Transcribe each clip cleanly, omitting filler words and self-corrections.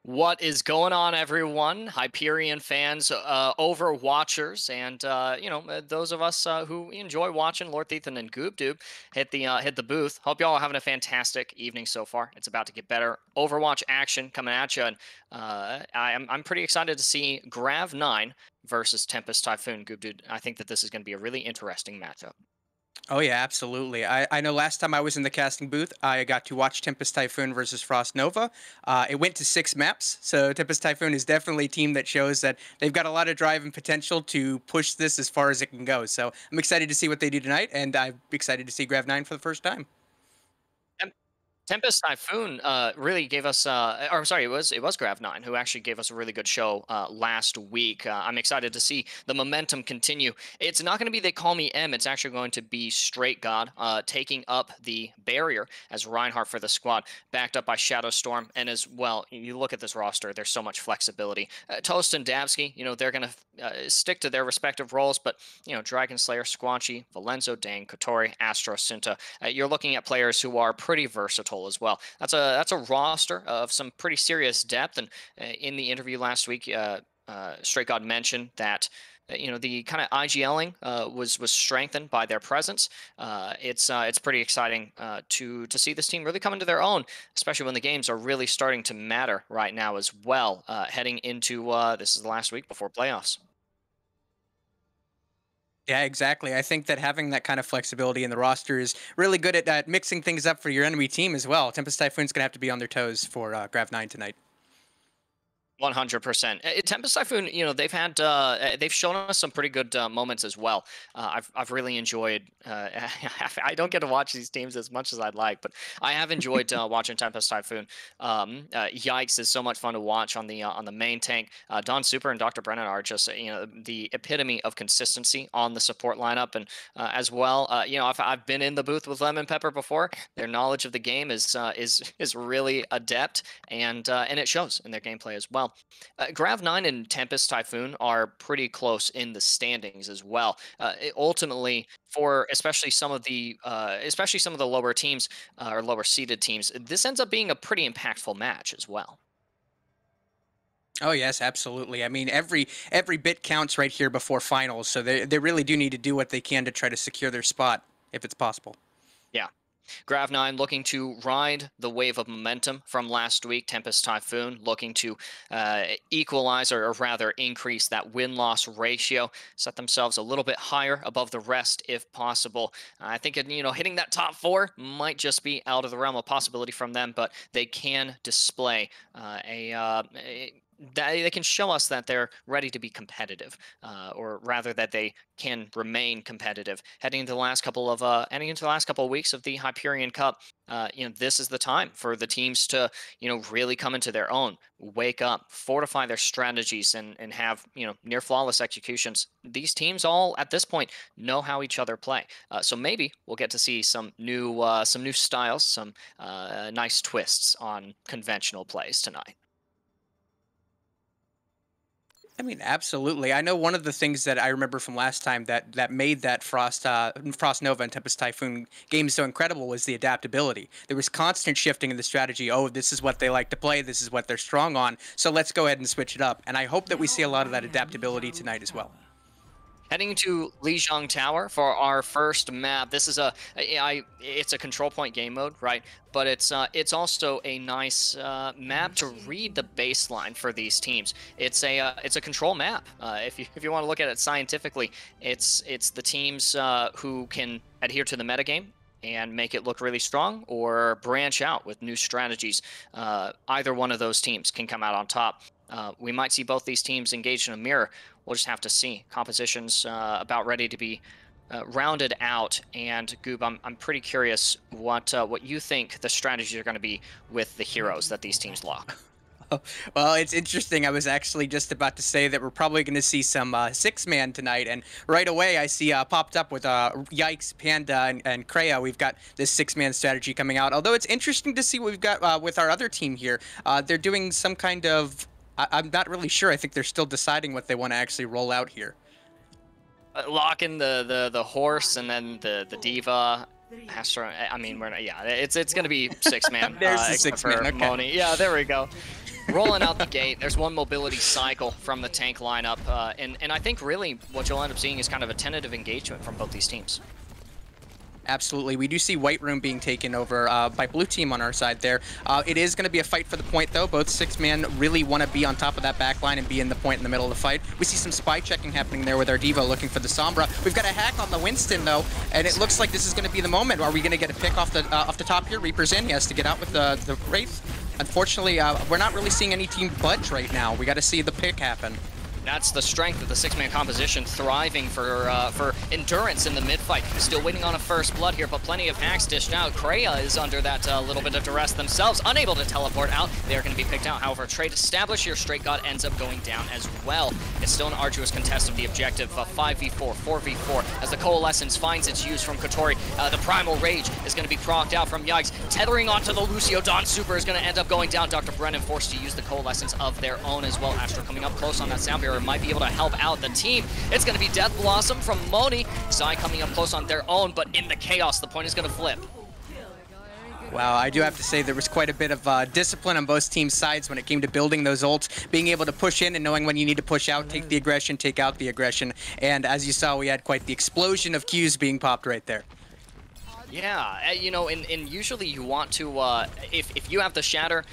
What is going on, everyone? Hyperion fans, Overwatchers, and those of us who enjoy watching Lord Thethan and Goobdoob hit the booth. Hope y'all are having a fantastic evening so far. It's about to get better. Overwatch action coming at you, and I'm pretty excited to see Grav-9 versus Tempest Typhoon. Goobdoob, I think that this is going to be a really interesting matchup. Oh yeah, absolutely. I know last time I was in the casting booth, I got to watch Tempest Typhoon versus Frost Nova. It went to 6 maps, so Tempest Typhoon is definitely a team that shows that they've got a lot of drive and potential to push this as far as it can go. So I'm excited to see what they do tonight, and I'm excited to see Grav-9 for the first time. Tempest Typhoon really gave us, or I'm sorry, it was Grav-9 who actually gave us a really good show last week. I'm excited to see the momentum continue. It's not going to be They Call Me M. It's actually going to be Straight God taking up the barrier as Reinhardt for the squad, backed up by Shadow Storm. And as well, you look at this roster, there's so much flexibility. Toast and Dabsky, they're going to stick to their respective roles, but, Dragon Slayer, Squanchy, Valenzo, Dane, Kotori, Astro, Sinta, you're looking at players who are pretty versatile as well. That's a roster of some pretty serious depth. And in the interview last week, Straight God mentioned that the kind of IGLing was strengthened by their presence. It's pretty exciting to see this team really come into their own, especially when the games are really starting to matter right now as well. Heading into this is the last week before playoffs. Yeah, exactly. I think that having that kind of flexibility in the roster is really good at mixing things up for your enemy team as well. Tempest Typhoon's going to have to be on their toes for Grav-9 tonight. 100%. Tempest Typhoon, they've shown us some pretty good moments as well. I've really enjoyed. I don't get to watch these teams as much as I'd like, but I have enjoyed watching Tempest Typhoon. Yikes is so much fun to watch on the main tank. Don Super and Dr. Brennan are just the epitome of consistency on the support lineup, and as well, I've been in the booth with Lemon Pepper before. Their knowledge of the game is really adept, and it shows in their gameplay as well. Grav-9 and Tempest Typhoon are pretty close in the standings as well. Ultimately, for especially some of the lower teams or lower seeded teams, this ends up being a pretty impactful match as well. Oh yes, absolutely. I mean, every bit counts right here before finals, so they really do need to do what they can to try to secure their spot if it's possible. Yeah. Grav-9 looking to ride the wave of momentum from last week. Tempest Typhoon looking to equalize or rather increase that win-loss ratio, set themselves a little bit higher above the rest if possible. I think hitting that top four might just be out of the realm of possibility from them, but they can display they can show us that they're ready to be competitive, or rather that they can remain competitive. Heading into the last couple of weeks of the Hyperion Cup, this is the time for the teams to really come into their own, wake up, fortify their strategies, and have near flawless executions. These teams all at this point know how each other play, so maybe we'll get to see some new styles, some nice twists on conventional plays tonight. I mean, absolutely. I know one of the things that I remember from last time that made that Frost Nova and Tempest Typhoon game so incredible was the adaptability. There was constant shifting in the strategy. Oh, this is what they like to play. This is what they're strong on. So let's go ahead and switch it up. And I hope that we see a lot of that adaptability tonight as well. Heading to Lijiang Tower for our first map. This is it's a control point game mode, right? But it's also a nice map to read the baseline for these teams. It's a control map. If you want to look at it scientifically, it's the teams who can adhere to the metagame and make it look really strong, or branch out with new strategies. Either one of those teams can come out on top. We might see both these teams engaged in a mirror. We'll just have to see. Composition's about ready to be rounded out. And Goob, I'm pretty curious what you think the strategies are going to be with the heroes that these teams lock. Well, it's interesting. I was actually just about to say that we're probably going to see some six-man tonight, and right away I see popped up with Yikes, Panda, and Kreia. We've got this six-man strategy coming out. Although it's interesting to see what we've got with our other team here. They're doing some kind of... I'm not really sure. I think they're still deciding what they want to actually roll out here. Lock in the horse and then the diva. Astro, I mean, we're not, yeah, it's gonna be six man. There's the six man. Okay. Moni. Yeah, there we go. Rolling out the gate. There's one mobility cycle from the tank lineup, and I think really what you'll end up seeing is kind of a tentative engagement from both these teams. Absolutely. We do see White Room being taken over by Blue Team on our side there. It is going to be a fight for the point, though. Both 6-man really want to be on top of that back line and be in the point in the middle of the fight. We see some spy checking happening there with our Diva looking for the Sombra. We've got a hack on the Winston, though, and it looks like this is going to be the moment. Are we going to get a pick off the top here? Reaper's in. He has to get out with the Wraith. Unfortunately, we're not really seeing any team budge right now. We got to see the pick happen. That's the strength of the 6-man composition, thriving for endurance in the mid-fight. Still waiting on a first blood here, but plenty of hacks dished out. Kreia is under that little bit of duress themselves, unable to teleport out. They're going to be picked out. However, trade established here, Straight God ends up going down as well. It's still an arduous contest of the objective, 5v4, 4v4, as the Coalescence finds its use from Kotori. The Primal Rage is going to be procced out from Yikes. Tethering onto the Lucio. Dawn Super is going to end up going down. Dr. Brennan forced to use the Coalescence of their own as well. Astro coming up close on that sound barrier might be able to help out the team. It's going to be Death Blossom from Moni. Zai coming up close on their own, but in the chaos, the point is going to flip. Wow, I do have to say there was quite a bit of discipline on both teams' sides when it came to building those ults, being able to push in and knowing when you need to push out, take the aggression, take out the aggression. And as you saw, we had quite the explosion of Qs being popped right there. Yeah, you know, and usually you want to, if you have the Shatter,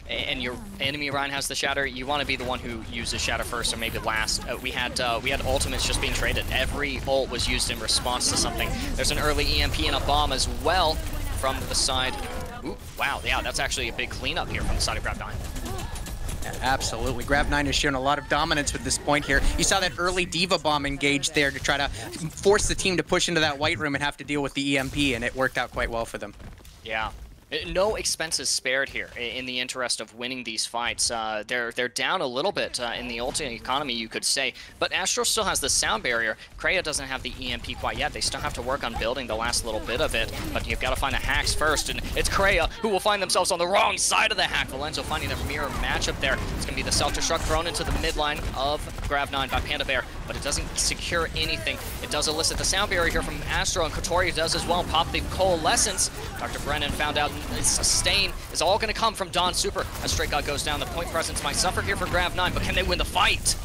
and your enemy Ryan has the Shatter, you want to be the one who uses Shatter first or maybe last. We had ultimates just being traded. Every ult was used in response to something. There's an early EMP and a bomb as well from the side. Ooh, wow, yeah, that's actually a big cleanup here from the side of Grav-9. Yeah, absolutely. Grav-9 has shown a lot of dominance with this point here. You saw that early Diva bomb engaged there to try to force the team to push into that White Room and have to deal with the EMP, and it worked out quite well for them. Yeah. No expenses spared here in the interest of winning these fights. They're down a little bit in the ultimate economy, you could say, but Astro still has the sound barrier. Kreia doesn't have the EMP quite yet. They still have to work on building the last little bit of it, but you've got to find the hacks first, and it's Kreia who will find themselves on the wrong side of the hack. Valenzo finding their mirror matchup there. It's going to be the self-destruct thrown into the midline of Grav-9 by Panda Bear, but it doesn't secure anything. It does elicit the sound barrier here from Astro, and Kotori does as well. Pop the Coalescence. Dr. Brennan found out its sustain is all going to come from Dawn Super. As Straight God goes down, the point presence might suffer here for Grav-9, but can they win the fight?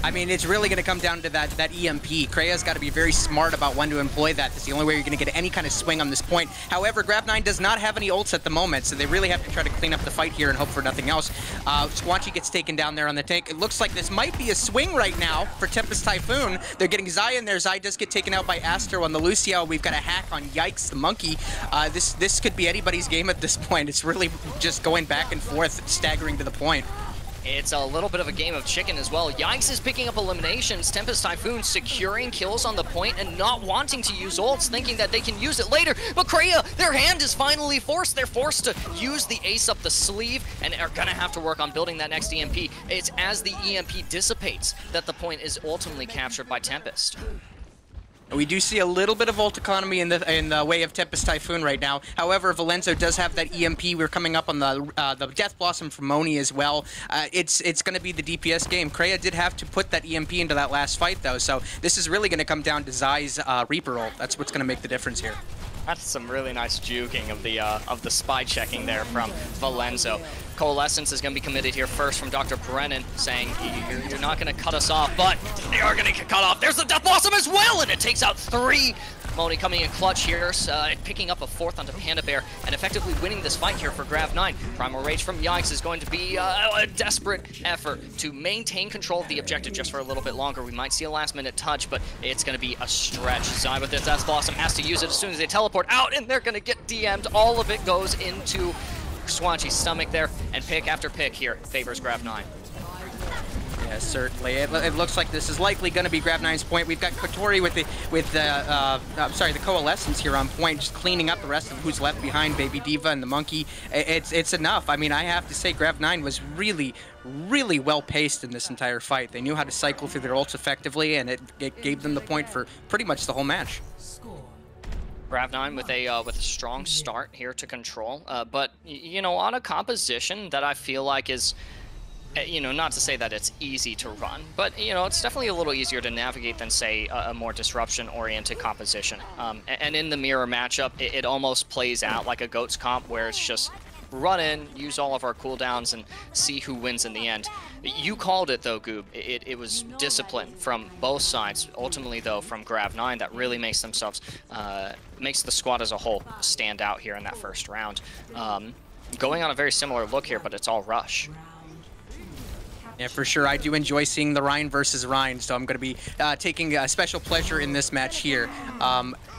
I mean, it's really going to come down to that EMP. Kreia's got to be very smart about when to employ that. That's the only way you're going to get any kind of swing on this point. However, Grav-9 does not have any ults at the moment, so they really have to try to clean up the fight here and hope for nothing else. Squanchy gets taken down there on the tank. It looks like this might be a swing right now for Tempest Typhoon. They're getting Zai in there. Zai does get taken out by Astro on the Lucio. We've got a hack on Yikes, the monkey. This could be anybody's game at this point. It's really just going back and forth, staggering to the point. It's a little bit of a game of chicken as well. Yikes is picking up eliminations. Tempest Typhoon securing kills on the point and not wanting to use ults, thinking that they can use it later. But Kreia, their hand is finally forced. They're forced to use the ace up the sleeve and are going to have to work on building that next EMP. It's as the EMP dissipates that the point is ultimately captured by Tempest. We do see a little bit of ult economy in the way of Tempest Typhoon right now. However, Valenzo does have that EMP. We're coming up on the Death Blossom from Moni as well. It's going to be the DPS game. Kreia did have to put that EMP into that last fight, though, so this is really going to come down to Zai's Reaper ult. That's what's going to make the difference here. That's some really nice juking of the spy checking there from Valenzo. Coalescence is going to be committed here first from Dr. Brennan, saying you're not going to cut us off, but they are going to get cut off. There's the Death Blossom as well, and it takes out 3. Moni coming in clutch here, picking up a 4th onto Panda Bear, and effectively winning this fight here for Grav-9. Primal Rage from Yikes is going to be a desperate effort to maintain control of the objective just for a little bit longer. We might see a last-minute touch, but it's going to be a stretch. Zai with this Death Blossom has to use it as soon as they teleport out, and they're going to get DM'd. All of it goes into Swanchy's stomach there, and pick after pick here favors Grav-9. Yeah, certainly. It looks like this is likely going to be Grav-9's point. We've got Kotori with the Coalescence here on point, just cleaning up the rest of who's left behind, Baby Diva and the Monkey. It's enough. I mean, I have to say Grav-9 was really well paced in this entire fight. They knew how to cycle through their ults effectively, and it gave them the point for pretty much the whole match. Grav-9 with a strong start here to control, but you know, on a composition that I feel like is, you know, not to say that it's easy to run, but you know, it's definitely a little easier to navigate than say a more disruption-oriented composition. And in the mirror matchup, it almost plays out like a GOATS comp, where it's just run in, use all of our cooldowns, and see who wins in the end. You called it though, Goob. It was discipline from both sides. Ultimately though, from Grav-9, that really makes themselves, makes the squad as a whole stand out here in that first round. Going on a very similar look here, but it's all rush. Yeah, for sure. I do enjoy seeing the Rhine versus Rhine, so I'm going to be taking a special pleasure in this match here.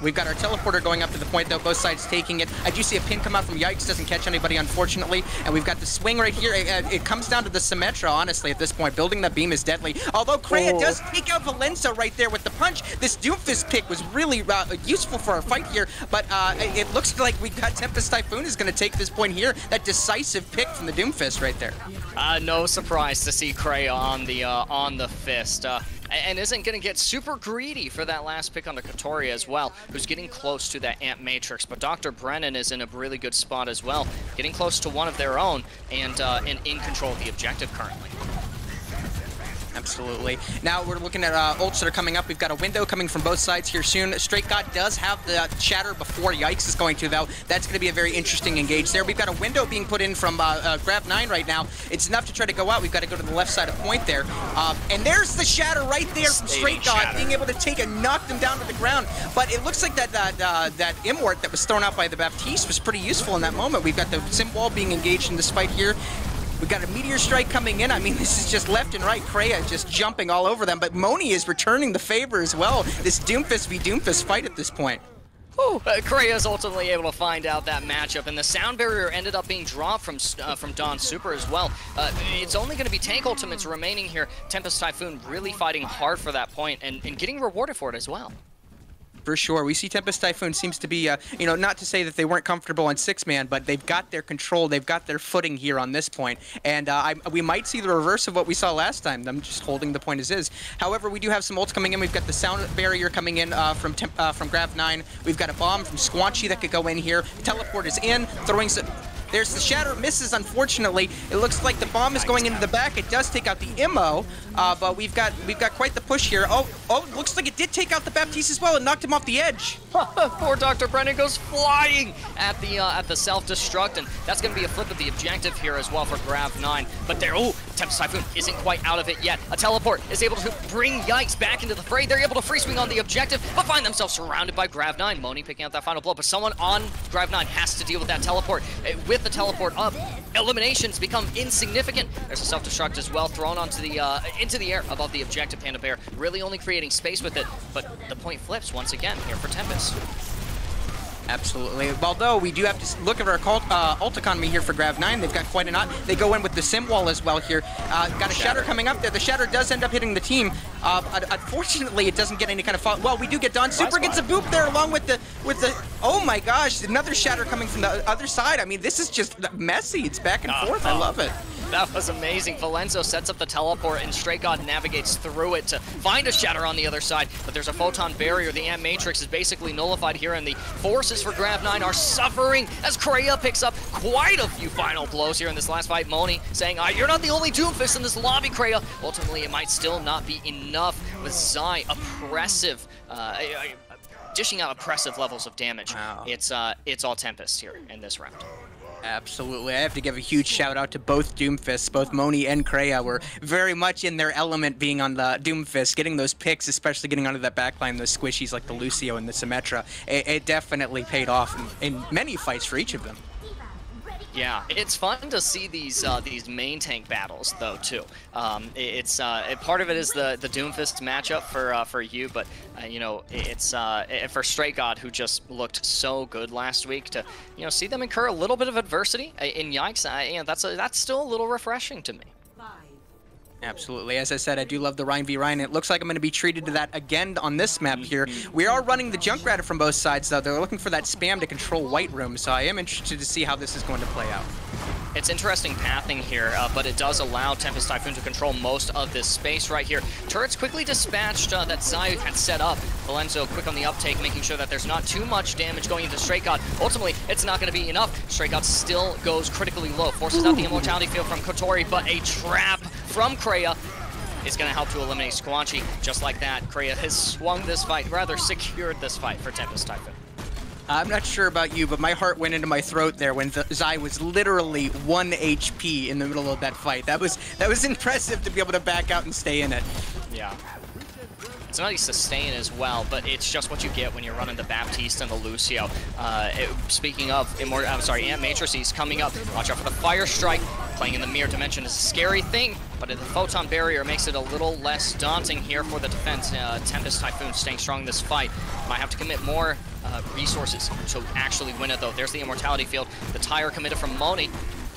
We've got our teleporter going up to the point, though, both sides taking it. I do see a pin come out from Yikes, doesn't catch anybody, unfortunately. And we've got the swing right here. It comes down to the Symmetra, honestly, at this point. Building that beam is deadly. Although Kreia does take out Valenzo right there with the punch. This Doomfist pick was really useful for our fight here, but it looks like we've got Tempest Typhoon is going to take this point here. That decisive pick from the Doomfist right there. No surprise to see Kreia on the fist. And isn't going to get super greedy for that last pick on the Katoria as well, who's getting close to that Amp Matrix. But Dr. Brennan is in a really good spot as well, getting close to one of their own and in control of the objective currently. Absolutely. Now we're looking at ults that are coming up. We've got a window coming from both sides here soon. Straight God does have the shatter before Yikes is going to, though. That's going to be a very interesting engage there. We've got a window being put in from Grav-9 right now. It's enough to try to go out. We've got to go to the left side of point there. And there's the shatter right there from Straight God, being able to take and knock them down to the ground. But it looks like that Immort that was thrown out by the Baptiste was pretty useful in that moment. We've got the Sim Wall being engaged in this fight here. We've got a Meteor Strike coming in. I mean, this is just left and right. Kreia just jumping all over them. But Moni is returning the favor as well. This Doomfist v Doomfist fight at this point. Kreia is ultimately able to find out that matchup, and the sound barrier ended up being dropped from Dawn Super as well. It's only going to be tank ultimates remaining here. Tempest Typhoon really fighting hard for that point and getting rewarded for it as well. For sure. We see Tempest Typhoon seems to be, you know, not to say that they weren't comfortable on 6-man, but they've got their control, they've got their footing here on this point. And we might see the reverse of what we saw last time, them just holding the point as is. However, we do have some ults coming in. We've got the sound barrier coming in from Grav-9. We've got a bomb from Squanchy that could go in here. Teleport is in, throwing some... There's the shatter, misses, unfortunately. It looks like the bomb is going into the back. It does take out the Immo, but we've got quite the push here. Oh, looks like it did take out the Baptiste as well and knocked him off the edge. Poor Dr. Brennan goes flying at the self-destruct, and that's going to be a flip of the objective here as well for Grav-9. But there, Tempest Typhoon isn't quite out of it yet. A teleport is able to bring Yikes back into the fray. They're able to free swing on the objective, but find themselves surrounded by Grav-9. Moni picking out that final blow, but someone on Grav-9 has to deal with that teleport. With the teleport up, eliminations become insignificant. There's a self-destruct as well thrown onto the into the air above the objective. Panda Bear really only creating space with it, but the point flips once again here for Tempest. Absolutely. Although we do have to look at our ult economy here for Grav-9. They've got quite a lot. They go in with the Sim Wall as well here. Got a shatter coming up there. The shatter does end up hitting the team. Unfortunately, it doesn't get any kind of fall. Well, we do get Dawn Super gets a boop there along with the. Oh my gosh! Another shatter coming from the other side. I mean, this is just messy. It's back and forth. I love it. That was amazing. Valenzo sets up the teleport, and Stray God navigates through it to find a shatter on the other side. But there's a photon barrier. The Amp Matrix is basically nullified here, and the forces for Grav-9 are suffering as Kreia picks up quite a few final blows here in this last fight. Moni saying, you're not the only Doomfist in this lobby, Kreia. Ultimately, it might still not be enough with Zai oppressive, dishing out oppressive levels of damage. Wow. It's all Tempest here in this round. Absolutely. I have to give a huge shout out to both Doomfists. Both Moni and Kreia were very much in their element being on the Doomfist, getting those picks, especially getting onto that backline, those squishies like the Lucio and the Symmetra. It definitely paid off in many fights for each of them. Yeah, it's fun to see these main tank battles though too. Part of it is the Doomfist matchup for you, but you know, it's for Stray God, who just looked so good last week, to see them incur a little bit of adversity in Yikes. That's still a little refreshing to me. Absolutely. As I said, I do love the Rhine v Rhine. It looks like I'm going to be treated to that again on this map here. We are running the Junkrat from both sides, though. They're looking for that spam to control White Room, so I am interested to see how this is going to play out. It's interesting pathing here, but it does allow Tempest Typhoon to control most of this space right here. Turrets quickly dispatched that Zai had set up. Valenzo quick on the uptake, making sure that there's not too much damage going into Stray God. Ultimately, it's not going to be enough. Stray God still goes critically low, forces out the Immortality Field from Kotori, but a trap from Kreia is going to help to eliminate Squanchy. Just like that, Kreia has swung this fight, rather secured this fight for Tempest Typhoon. I'm not sure about you, but my heart went into my throat there when Zai was literally 1 HP in the middle of that fight. That was impressive to be able to back out and stay in it. Yeah. It's not a sustain as well, but it's just what you get when you're running the Baptiste and the Lucio. Speaking of, Ant Matrices coming up. Watch out for the Fire Strike. Playing in the Mirror Dimension is a scary thing, but the Photon Barrier makes it a little less daunting here for the defense. Tempest Typhoon staying strong in this fight. Might have to commit more resources to actually win it, though. There's the Immortality Field. The Tire committed from Moni.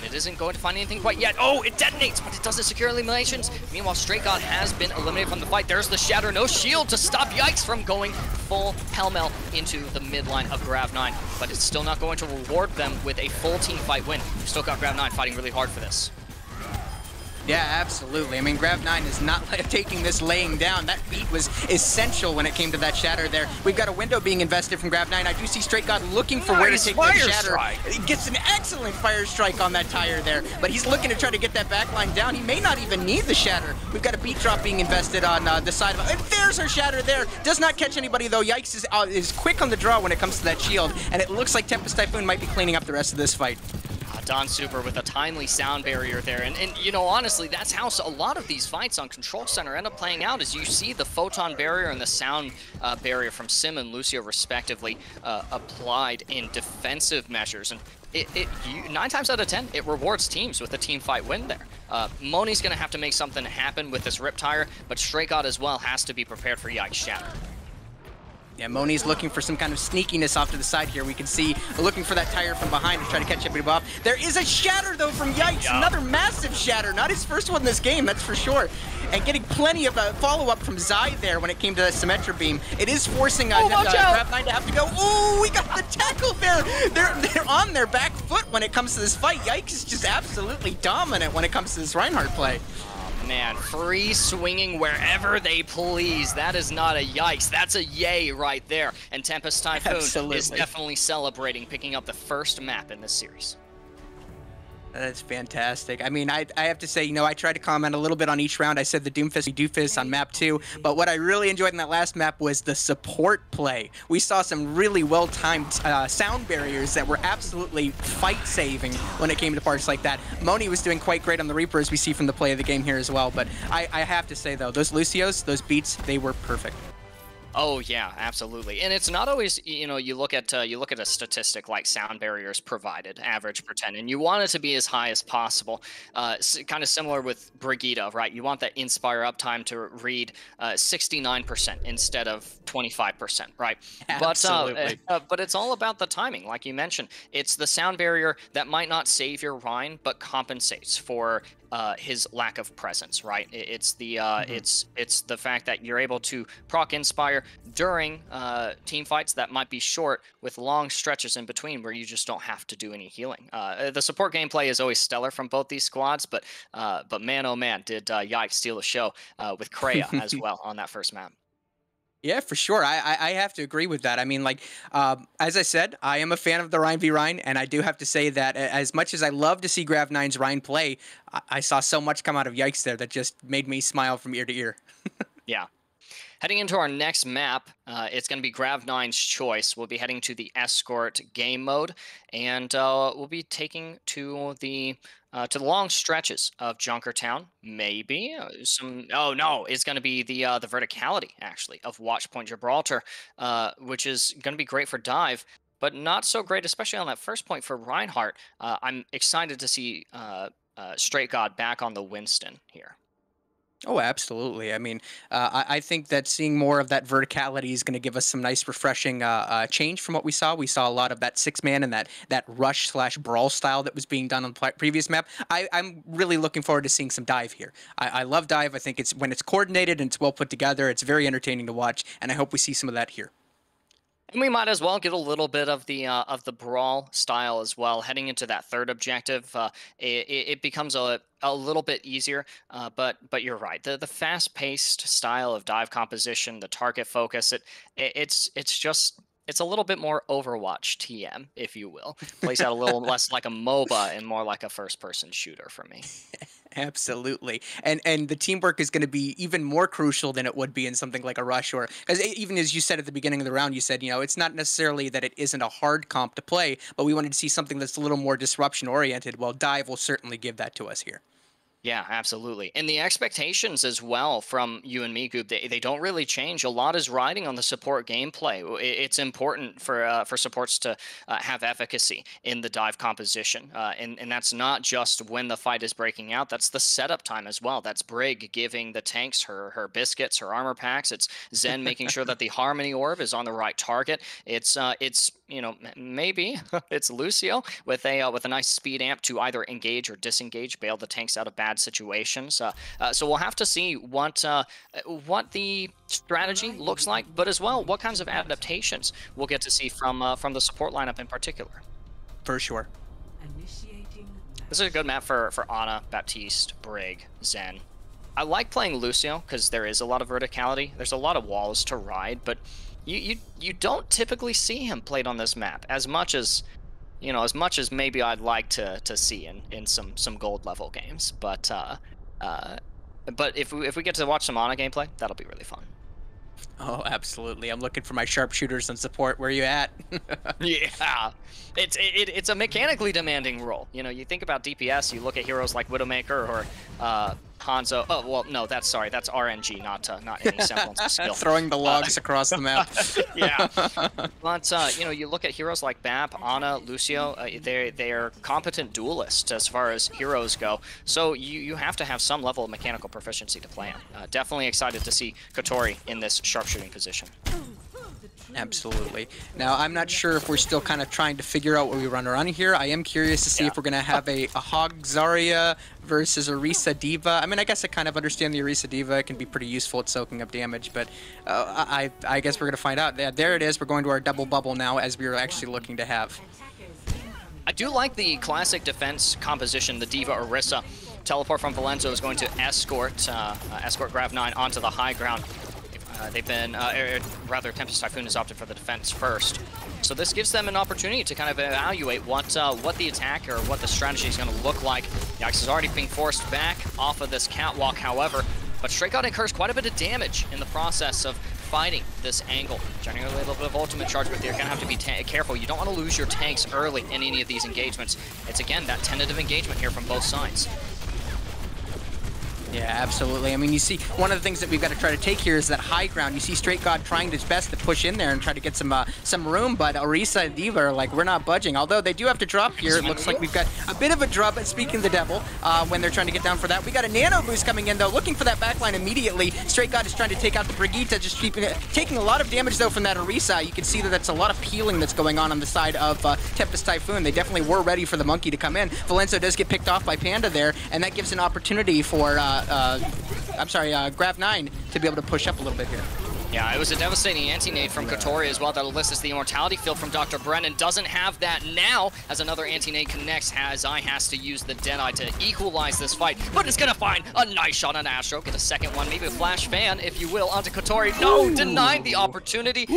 It isn't going to find anything quite yet. Oh, it detonates, but it doesn't secure eliminations. Meanwhile, Straight God has been eliminated from the fight. There's the Shatter. No shield to stop Yikes from going full pell-mell into the midline of Grav-9. But it's still not going to reward them with a full team fight win. We've still got Grav-9 fighting really hard for this. Yeah, absolutely. I mean, Grav-9 is not taking this laying down. That beat was essential when it came to that Shatter there. We've got a window being invested from Grav-9. I do see Straight God looking for where to take that Shatter. Strike. He gets an excellent Fire Strike on that Tire there, but he's looking to try to get that backline down. He may not even need the Shatter. We've got a beat drop being invested on the side of it. And there's our Shatter there. Does not catch anybody, though. Yikes is quick on the draw when it comes to that shield, and it looks like Tempest Typhoon might be cleaning up the rest of this fight. Don Super with a timely sound barrier there. And you know, honestly, that's how a lot of these fights on Control Center end up playing out, is you see the photon barrier and the sound barrier from Sim and Lucio respectively applied in defensive measures. And 9 times out of 10, it rewards teams with a team fight win there. Moni's going to have to make something happen with this Rip Tire, but Stray God as well has to be prepared for Yikes Shatter. Yeah, Moni's looking for some kind of sneakiness off to the side here. We can see looking for that Tire from behind to try to catch everybody off. There is a Shatter, though, from Yikes. Yeah. Another massive Shatter. Not his first one in this game, that's for sure. And getting plenty of follow-up from Zai there when it came to that Symmetra Beam. It is forcing Grav-9 to have to go. Oh, we got the tackle there. They're on their back foot when it comes to this fight. Yikes is just absolutely dominant when it comes to this Reinhardt play. Man, free swinging wherever they please. That is not a yikes. That's a yay right there. And Tempest Typhoon is definitely celebrating picking up the first map in this series. That's fantastic. I mean, I have to say, you know, I tried to comment a little bit on each round. I said the Doomfist on map 2, but what I really enjoyed in that last map was the support play. We saw some really well-timed sound barriers that were absolutely fight-saving when it came to parts like that. Moni was doing quite great on the Reaper, as we see from the play of the game here as well, but I have to say, though, those Lucios, those beats, they were perfect. Oh yeah, absolutely. And it's not always, you know, you look at a statistic like sound barriers provided, average per 10, and you want it to be as high as possible. Kind of similar with Brigitte, right? You want that Inspire uptime to read 69% instead of 25%, right? Absolutely. But it's all about the timing, like you mentioned. It's the sound barrier that might not save your Rhine, but compensates for his lack of presence, right? It's the it's the fact that you're able to proc Inspire during team fights that might be short, with long stretches in between where you just don't have to do any healing. The support gameplay is always stellar from both these squads, but man, oh man, did Yikes steal the show with Kreia as well on that first map. Yeah, for sure. I have to agree with that. I mean, like, as I said, I am a fan of the Rhine v Rhine, and I do have to say that as much as I love to see Grav-9's Rhine play, I saw so much come out of Yikes there that just made me smile from ear to ear. Yeah. Heading into our next map, it's going to be Grav-9's choice. We'll be heading to the Escort game mode, and we'll be taking to the long stretches of Junkertown. Maybe some. Oh no, it's going to be the verticality actually of Watchpoint Gibraltar, which is going to be great for dive, but not so great, especially on that first point for Reinhardt. I'm excited to see Straight God back on the Winston here. Oh, absolutely. I mean, I think that seeing more of that verticality is going to give us some nice, refreshing change from what we saw. We saw a lot of that 6-man and that rush/brawl style that was being done on the previous map. I'm really looking forward to seeing some dive here. I love dive. I think when it's coordinated and it's well put together, it's very entertaining to watch, and I hope we see some of that here. And we might as well get a little bit of the brawl style as well. Heading into that third objective, it becomes a little bit easier. But you're right. The fast-paced style of dive composition, the target focus, it's a little bit more Overwatch TM, if you will. Plays out a little less like a MOBA and more like a first-person shooter for me. Absolutely. And the teamwork is going to be even more crucial than it would be in something like a rush, or as even as you said at the beginning of the round, you said, it's not necessarily that it isn't a hard comp to play, but we wanted to see something that's a little more disruption oriented. Well, Dive will certainly give that to us here. Yeah, absolutely. And the expectations as well from you and me, Goop, they don't really change. A lot is riding on the support gameplay. It's important for supports to have efficacy in the dive composition. And that's not just when the fight is breaking out, that's the setup time as well. That's Brig giving the tanks her biscuits, her armor packs. It's Zen making sure that the Harmony Orb is on the right target. It's maybe it's Lucio with a nice speed amp to either engage or disengage, bail the tanks out of bad situations. So we'll have to see what the strategy looks like, but as well what kinds of adaptations we'll get to see from the support lineup in particular. For sure. This is a good map for Ana, Baptiste, Brig, Zen. I like playing Lucio because there is a lot of verticality. There's a lot of walls to ride, but you don't typically see him played on this map as much as maybe I'd like to see in some gold level games. But if we get to watch some Ana gameplay, that'll be really fun. Oh, absolutely. I'm looking for my sharpshooters and support. Where are you at? Yeah, it's a mechanically demanding role. You think about DPS, you look at heroes like Widowmaker or Hanzo. Oh well, no, that's RNG, not any semblance of skill. Throwing the logs across the map. Yeah, but you look at heroes like Bap, Ana, Lucio. They're competent duelists as far as heroes go. So you have to have some level of mechanical proficiency to play him. Definitely excited to see Kotori in this sharpshooting position. Absolutely. Now, I'm not sure if we're still kind of trying to figure out what we run around here. I am curious to see if we're going to have a Hog Zarya versus Orisa Diva. I mean, I guess I kind of understand the Orisa Diva. It can be pretty useful at soaking up damage, but I guess we're going to find out. There it is. We're going to our double bubble now, as we were actually looking to have. I do like the classic defense composition, the Diva Orisa. Teleport from Valenzo is going to escort Grav-9 onto the high ground. They've been, rather, Tempest Typhoon has opted for the defense first. So this gives them an opportunity to kind of evaluate what the attack or what the strategy is going to look like. Yikes is already being forced back off of this catwalk, however, but Stray God incurs quite a bit of damage in the process of fighting this angle. Generally a little bit of ultimate charge, but you're going to have to be careful. You don't want to lose your tanks early in any of these engagements. It's, again, that tentative engagement here from both sides. Yeah, absolutely. I mean, you see, one of the things that we've got to try to take here is that high ground. You see Straight God trying his best to push in there and try to get some room, but Orisa and Diva are like, we're not budging. Although they do have to drop here. It looks like we've got a bit of a drop, but speaking of the devil, when they're trying to get down for that. We got a nano boost coming in, though, looking for that backline immediately. Straight God is trying to take out the Brigitte, just taking a lot of damage, though, from that Orisa. You can see that that's a lot of peeling that's going on the side of Tempest Typhoon. They definitely were ready for the monkey to come in. Valenzo does get picked off by Panda there, and that gives an opportunity for Grav-9 to be able to push up a little bit here. Yeah, it was a devastating anti-nade from Kotori as well. That elicits the immortality field from Dr. Brennan. Doesn't have that now as another anti-nade connects. Zai has to use the Deadeye to equalize this fight, but it's going to find a nice shot on Astro. Get a second one, maybe a flash fan, if you will, onto Kotori. No, denied the opportunity.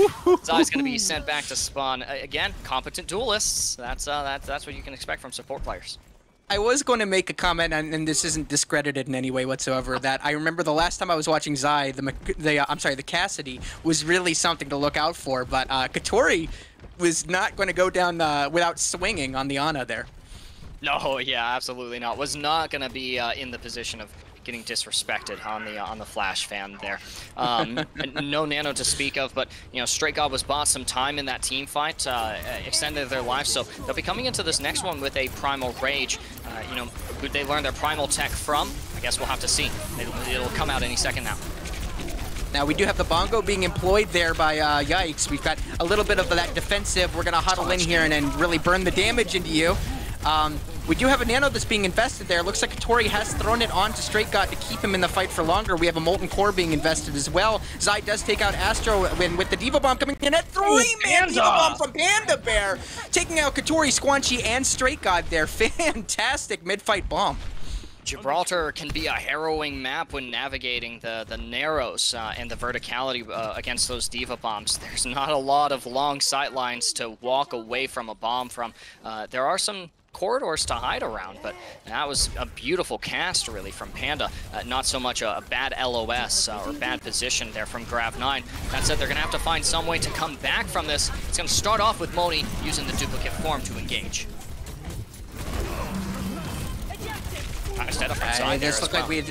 Zai's going to be sent back to spawn. Again, competent duelists. That's what you can expect from support players. I was going to make a comment, and this isn't discredited in any way whatsoever, that I remember the last time I was watching Zai, the Cassidy was really something to look out for, but Kotori was not going to go down without swinging on the Ana there. No, yeah, absolutely not. Was not going to be in the position of getting disrespected on the flash fan there. No nano to speak of, but Straight God was bought some time in that team fight, extended their life, so they'll be coming into this next one with a Primal Rage. Who they learned their Primal Tech from? I guess we'll have to see. It'll come out any second now. Now, we do have the bongo being employed there by Yikes. We've got a little bit of that defensive. We're going to huddle in here and really burn the damage into you. We do have a nano that's being invested there. Looks like Kotori has thrown it onto Straight God to keep him in the fight for longer. We have a Molten Core being invested as well. Zai does take out Astro with the Diva Bomb coming in. A three-man Diva Bomb from Panda Bear. Taking out Kotori, Squanchy, and Straight God there. Fantastic mid-fight bomb. Gibraltar can be a harrowing map when navigating the narrows and the verticality against those Diva Bombs. There's not a lot of long sight lines to walk away from a bomb from. There are some corridors to hide around, but that was a beautiful cast, really, from Panda. Not so much a bad LOS or bad position there from Grav-9. That said, they're going to have to find some way to come back from this. It's going to start off with Moni using the duplicate form to engage. It just looked like we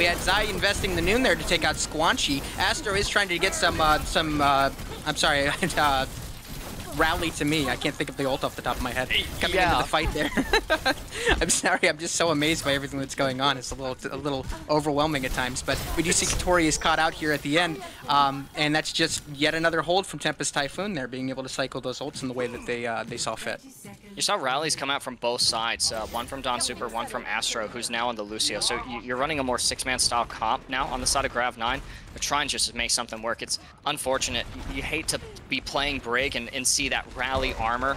had Zai investing the Noon there to take out Squanchy. Astro is trying to get some I'm sorry, rally to me. I can't think of the ult off the top of my head. Coming into the fight there. I'm sorry, I'm just so amazed by everything that's going on. It's a little overwhelming at times, but we do see Katori is caught out here at the end, and that's just yet another hold from Tempest Typhoon there, being able to cycle those ults in the way that they saw fit. You saw rallies come out from both sides, one from Don Super, one from Astro, who's now on the Lucio. So you're running a more six-man style comp now on the side of Grav-9. They're trying just to make something work. It's unfortunate. You hate to be playing Brig and see that rally armor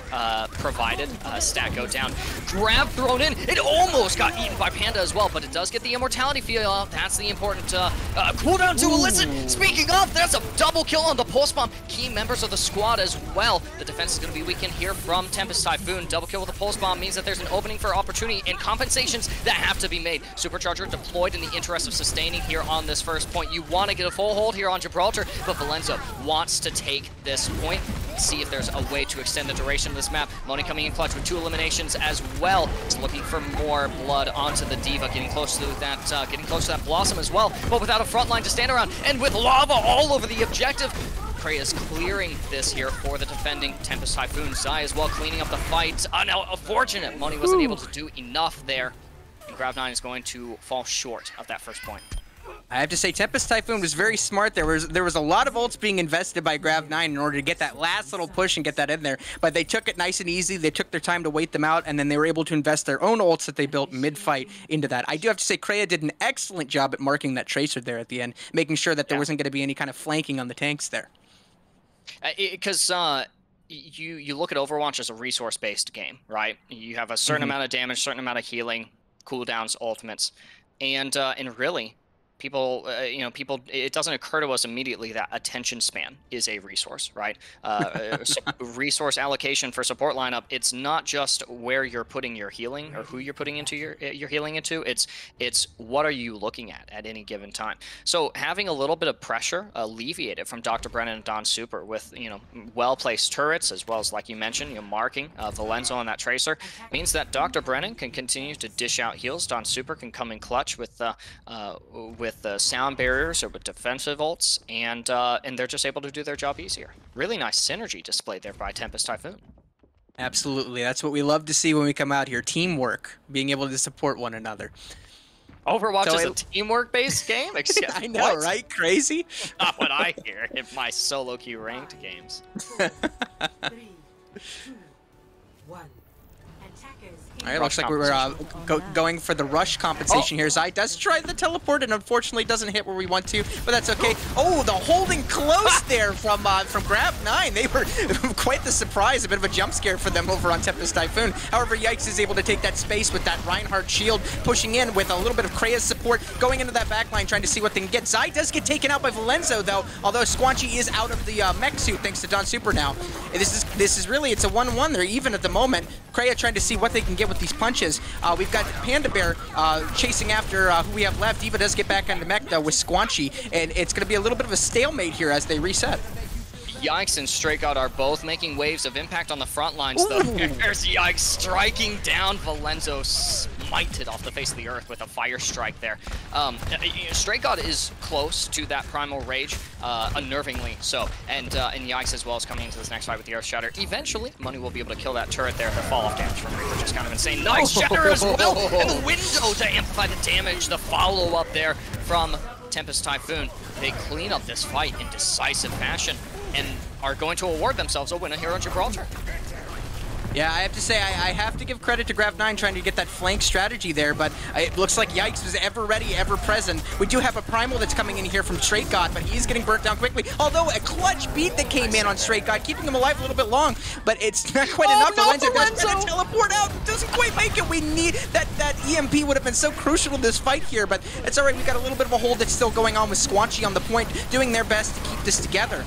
provided stat go down. Grab thrown in. It almost got eaten by Panda as well, but it does get the immortality feel out. That's the important cooldown to elicit. Speaking of, that's a double kill on the pulse bomb. Key members of the squad as well. The defense is going to be weakened here from Tempest Typhoon. Double kill with the pulse bomb means that there's an opening for opportunity and compensations that have to be made. Supercharger deployed in the interest of sustaining here on this first point. You want to get a full hold here on Gibraltar, but Valenzo wants to take this point, see if there's a way to extend the duration of this map. Moni coming in clutch with 2 eliminations as well. He's looking for more blood onto the Diva, getting close to that Blossom as well, but without a front line to stand around, and with lava all over the objective. Prey is clearing this here for the defending Tempest Typhoon. Zai as well cleaning up the fight. Now, unfortunate, Moni wasn't able to do enough there, and Grav-9 is going to fall short of that first point. I have to say, Tempest Typhoon was very smart. There was a lot of ults being invested by Grav-9 in order to get that last little push and get that in there. But they took it nice and easy. They took their time to wait them out, and then they were able to invest their own ults that they built mid-fight into that. I do have to say, Kreia did an excellent job at marking that Tracer there at the end, making sure that there wasn't going to be any kind of flanking on the tanks there. Because you look at Overwatch as a resource-based game, right? You have a certain amount of damage, certain amount of healing, cooldowns, ultimates, and really, people, it doesn't occur to us immediately that attention span is a resource, right? Resource allocation for support lineup, it's not just where you're putting your healing or who you're putting into your healing into, it's what are you looking at any given time. So having a little bit of pressure alleviated from Dr. Brennan and Don Super with, well-placed turrets, as well as, like you mentioned, marking Valenzo on that Tracer, means that Dr. Brennan can continue to dish out heals. Don Super can come in clutch with the sound barriers or with defensive ults, and they're just able to do their job easier. Really nice synergy displayed there by Tempest Typhoon. Absolutely. That's what we love to see when we come out here. Teamwork, being able to support one another. Overwatch is a teamwork-based game? I know, right? Crazy? Not what I hear in my solo queue ranked games. 3, 2, 1. All right, looks like we're going for the rush compensation here. Zai does try the teleport and unfortunately doesn't hit where we want to, but that's okay. Oh, the holding close there from Grav-9. They were quite the surprise, a bit of a jump scare for them over on Tempest Typhoon. However, Yikes is able to take that space with that Reinhardt shield, pushing in with a little bit of Kreia's support, going into that backline, trying to see what they can get. Zai does get taken out by Valenzo, though, although Squanchy is out of the mech suit thanks to Don Super now. This is really, it's a 1-1. They're even at the moment. Kreia trying to see what they can get with these punches. We've got Panda Bear chasing after who we have left. Diva does get back on the mech, though, with Squanchy, and it's going to be a little bit of a stalemate here as they reset. Yikes and Stray God are both making waves of impact on the front lines, though. There's Yikes striking down Valenzo, smited off the face of the earth with a fire strike there. Stray God is close to that Primal Rage, unnervingly so, and Yikes as well is coming into this next fight with the Earth Shatter. Eventually, Money will be able to kill that turret there. The fall-off damage from Reaper just kind of insane. Nice Shatter as well, and the window to amplify the damage. The follow-up there from Tempest Typhoon. They clean up this fight in decisive fashion and are going to award themselves a win here on Gibraltar. Yeah, I have to say, I have to give credit to Grav-9 trying to get that flank strategy there, but it looks like Yikes was ever ready, ever present. We do have a Primal that's coming in here from Straight God, but he's getting burnt down quickly. Although a clutch beat that came in on Straight God, keeping him alive a little bit long, but it's not quite enough. Valenzo does get a teleport out, doesn't quite make it. We need that EMP would have been so crucial in this fight here, but it's all right. We've got a little bit of a hold that's still going on with Squanchy on the point, doing their best to keep this together.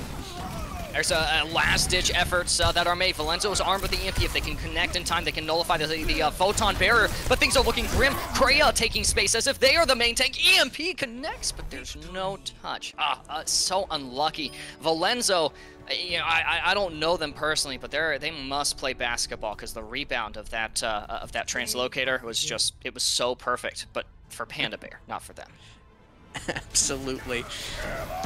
There's a last-ditch efforts that are made. Valenzo is armed with the EMP. If they can connect in time, they can nullify the photon barrier. But things are looking grim. Kreia taking space as if they are the main tank. EMP connects, but there's no touch. So unlucky. Valenzo, you know, I don't know them personally, but they must play basketball because the rebound of that translocator was just, it was so perfect. But for Panda Bear, not for them. Absolutely.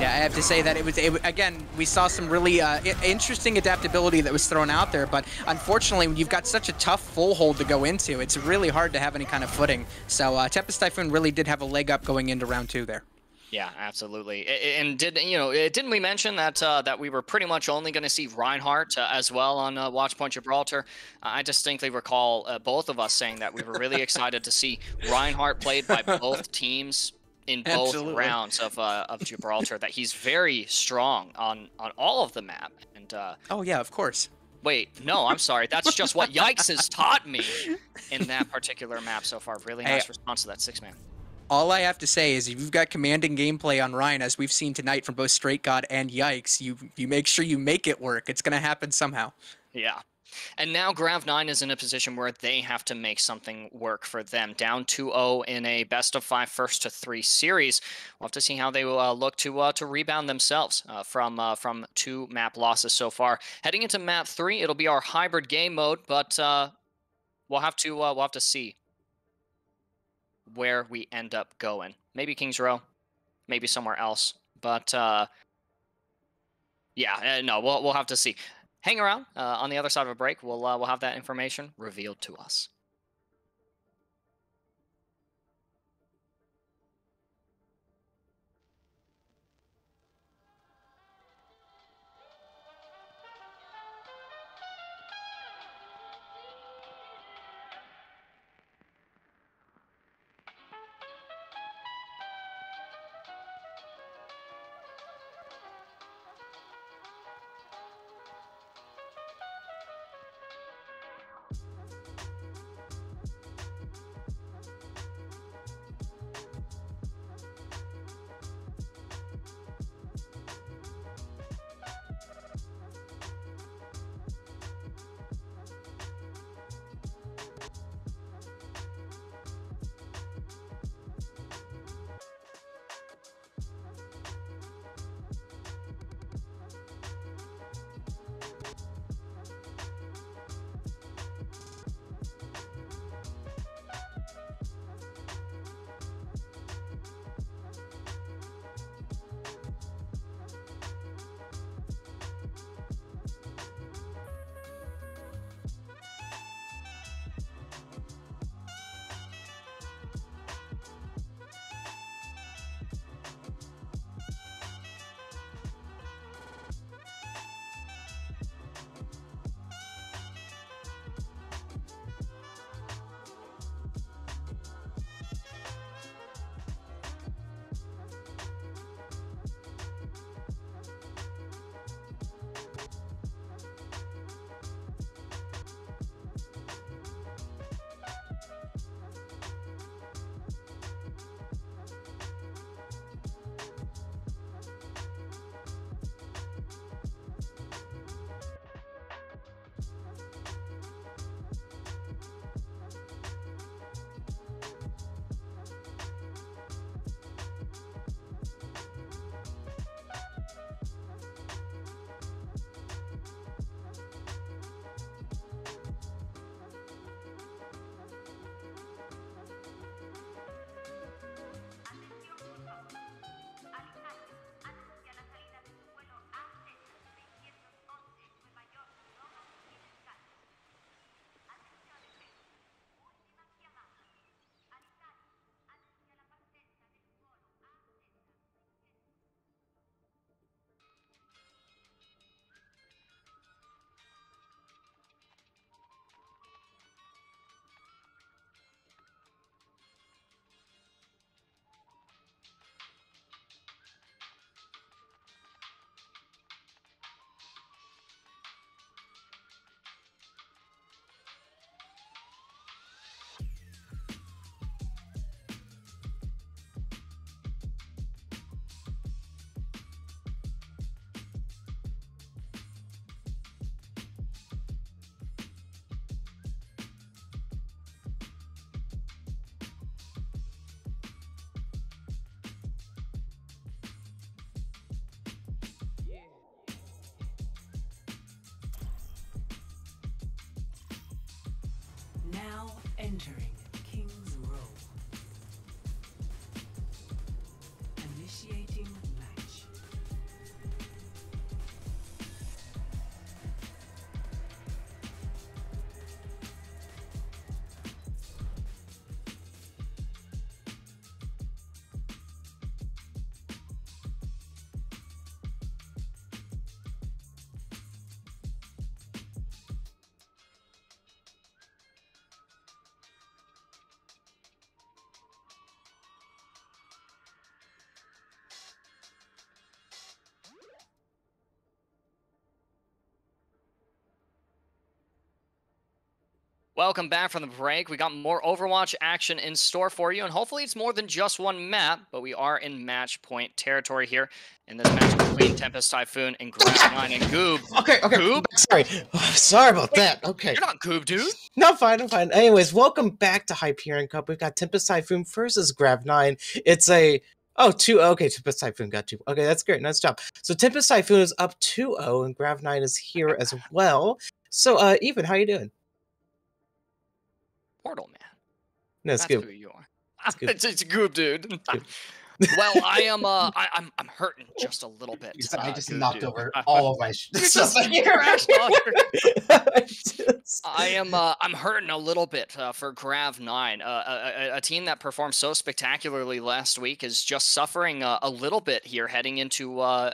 Yeah, I have to say that it was again, we saw some really interesting adaptability that was thrown out there, but unfortunately, when you've got such a tough full hold to go into, it's really hard to have any kind of footing. So Tempest Typhoon really did have a leg up going into round 2 there. Yeah, absolutely. And didn't we mention that that we were pretty much only going to see Reinhardt as well on Watchpoint Gibraltar? I distinctly recall both of us saying that we were really excited to see Reinhardt played by both teams in both Absolutely. rounds of Gibraltar. That he's very strong on all of the map. And oh yeah, of course. wait, no, I'm sorry. That's just what Yikes has taught me in that particular map so far. Really nice response to that 6-man. All I have to say is if you've got commanding gameplay on Ryan, as we've seen tonight from both Straight God and Yikes, you make sure you make it work. It's going to happen somehow. Yeah. And now Grav-9 is in a position where they have to make something work for them. Down 2-0 in a best-of-5 first-to-3 series. We'll have to see how they will look to rebound themselves from 2 map losses so far. Heading into map 3, it'll be our hybrid game mode, but we'll have to see where we end up going. Maybe Kings Row, maybe somewhere else. But yeah, no, we'll have to see. Hang around. On the other side of a break, we'll have that information revealed to us. Now entering King's Row. Initiating match. Welcome back from the break. We got more Overwatch action in store for you, and hopefully it's more than just one map, but we are in match point territory here in this match between Tempest, Typhoon, and Grav-9 and Goob. Okay. Goob? Sorry. Sorry about that. Okay. You're not Goob, dude. No, fine, I'm fine. Anyways, welcome back to Hyperion Cup. We've got Tempest Typhoon versus Grav-9. It's a... Oh, 2-0. Okay, Tempest Typhoon got 2. Okay, that's great. Nice job. So Tempest Typhoon is up 2-0, and Grav-9 is here as well. So, Ethan, how you doing? Portal, man. No, it's That's good. who you are. It's It's Goob, dude. Well, I am. I'm hurting just a little bit. I just Goob, knocked dude. over all of my You stuff just here. crashed on her. Just- I am. I'm hurting a little bit for Grav-9. A team that performed so spectacularly last week is just suffering a little bit here, heading into well,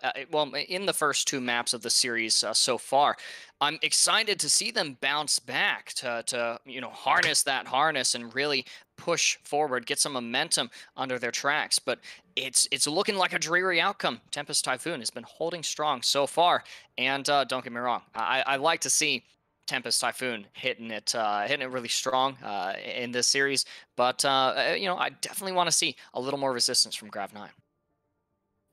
in the first 2 maps of the series so far. I'm excited to see them bounce back to harness that harness and really push forward, get some momentum under their tracks. But it's looking like a dreary outcome. Tempest Typhoon has been holding strong so far, and don't get me wrong, I like to see Tempest Typhoon hitting it really strong in this series. But I definitely want to see a little more resistance from Grav-9.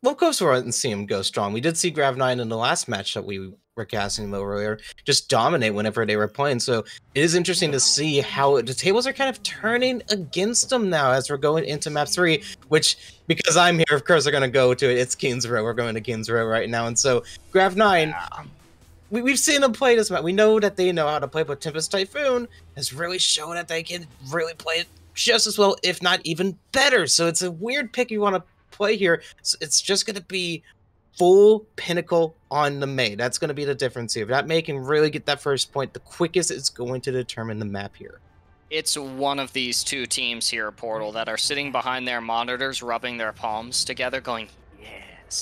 Well, of course, we're and see him go strong. We did see Grav-9 in the last match that we were casting them earlier just dominate whenever they were playing. So it is interesting to see how the tables are kind of turning against them now as we're going into map 3, which, because I'm here, of course, they're going to go to it. It's King's Row. We're going to King's Row right now. And so Grav-9, we've seen them play this map. We know that they know how to play, but Tempest Typhoon has really shown that they can really play it just as well, if not even better. So it's a weird pick you want to play here. So it's just going to be full pinnacle on the Mei. That's going to be the difference here. If that Mei can really get that first point, the quickest it's going to determine the map here. It's one of these 2 teams here, Portal, that are sitting behind their monitors, rubbing their palms together, going,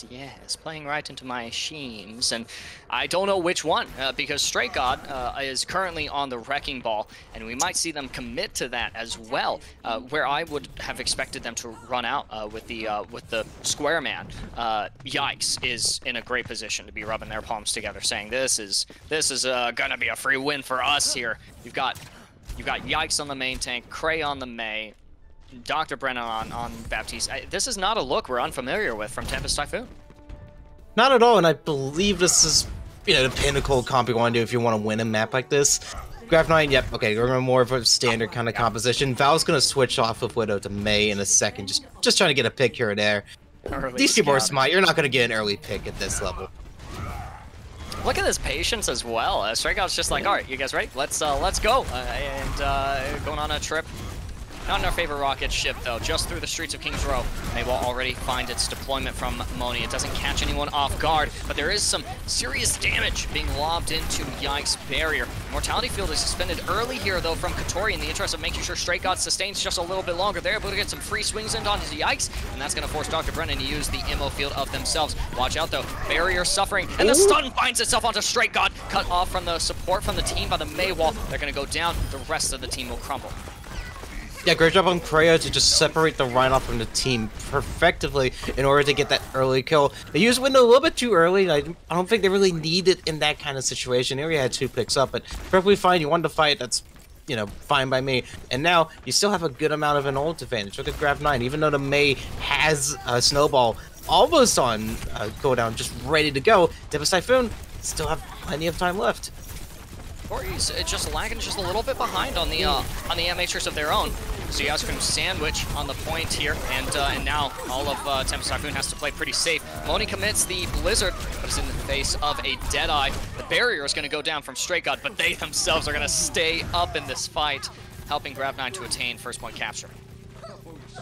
yes, playing right into my schemes. And I don't know which one, because Straight God is currently on the wrecking ball, and we might see them commit to that as well, where I would have expected them to run out with the square man. Yikes is in a great position to be rubbing their palms together, saying this is gonna be a free win for us here. You've got Yikes on the main tank, Cray on the Mei, Dr. Brennan on Baptiste. This is not a look we're unfamiliar with from Tempest Typhoon. Not at all, and I believe this is, the pinnacle comp you want to do if you want to win a map like this. Grav-9, yep, okay, we're more of a standard kind of composition. Val's going to switch off of Widow to Mei in a second, just trying to get a pick here or there. These people are smart. You're not going to get an early pick at this level. Look at this patience as well. Strikeout's just like, all right, you guys ready? Let's go. Going on a trip. Not in our favorite rocket ship, though, just through the streets of King's Row. They will already find its deployment from Moni. It doesn't catch anyone off guard, but there is some serious damage being lobbed into Yikes' barrier. Mortality field is suspended early here, though, from Katori in the interest of making sure Straight God sustains just a little bit longer. They're able to get some free swings in onto Yikes, and that's going to force Dr. Brennan to use the ammo field of themselves. Watch out, though. Barrier suffering, and the stun finds itself onto Straight God, cut off from the support from the team by the Mei wall. They're going to go down. The rest of the team will crumble. Yeah, great job on Creo to just separate the Rhino from the team perfectly in order to get that early kill. They used Window a little bit too early. I don't think they really need it in that kind of situation. They already had 2 picks up, but perfectly fine. You wanted to fight, that's, fine by me. And now you still have a good amount of an ult advantage. Look at Grav-9. Even though the Mei has a Snowball almost on cooldown, just ready to go, Tempest Typhoon still have plenty of time left. Corey's just lagging just a little bit behind on the M-Matrix of their own. So you guys can sandwich on the point here, and now all of Tempest Typhoon has to play pretty safe. Moni commits the Blizzard, but is in the face of a Deadeye. The barrier is going to go down from Straight God, but they themselves are going to stay up in this fight. helping Grav-9 to attain first point capture.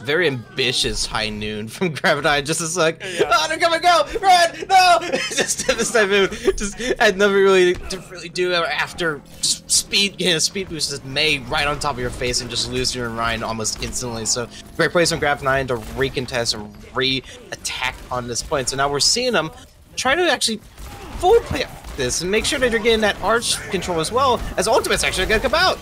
Very ambitious high noon from Grav-9, just as like, oh, they're gonna go, Red, no! Just Tempest Typhoon, just had nothing really to do after just speed boost is May right on top of your face and just lose your Ryan almost instantly. So great plays from Grav-9 to recontest and re-attack on this point. So now we're seeing them try to actually full play this and make sure that you're getting that arch control as well, as ultimate's actually gonna come out.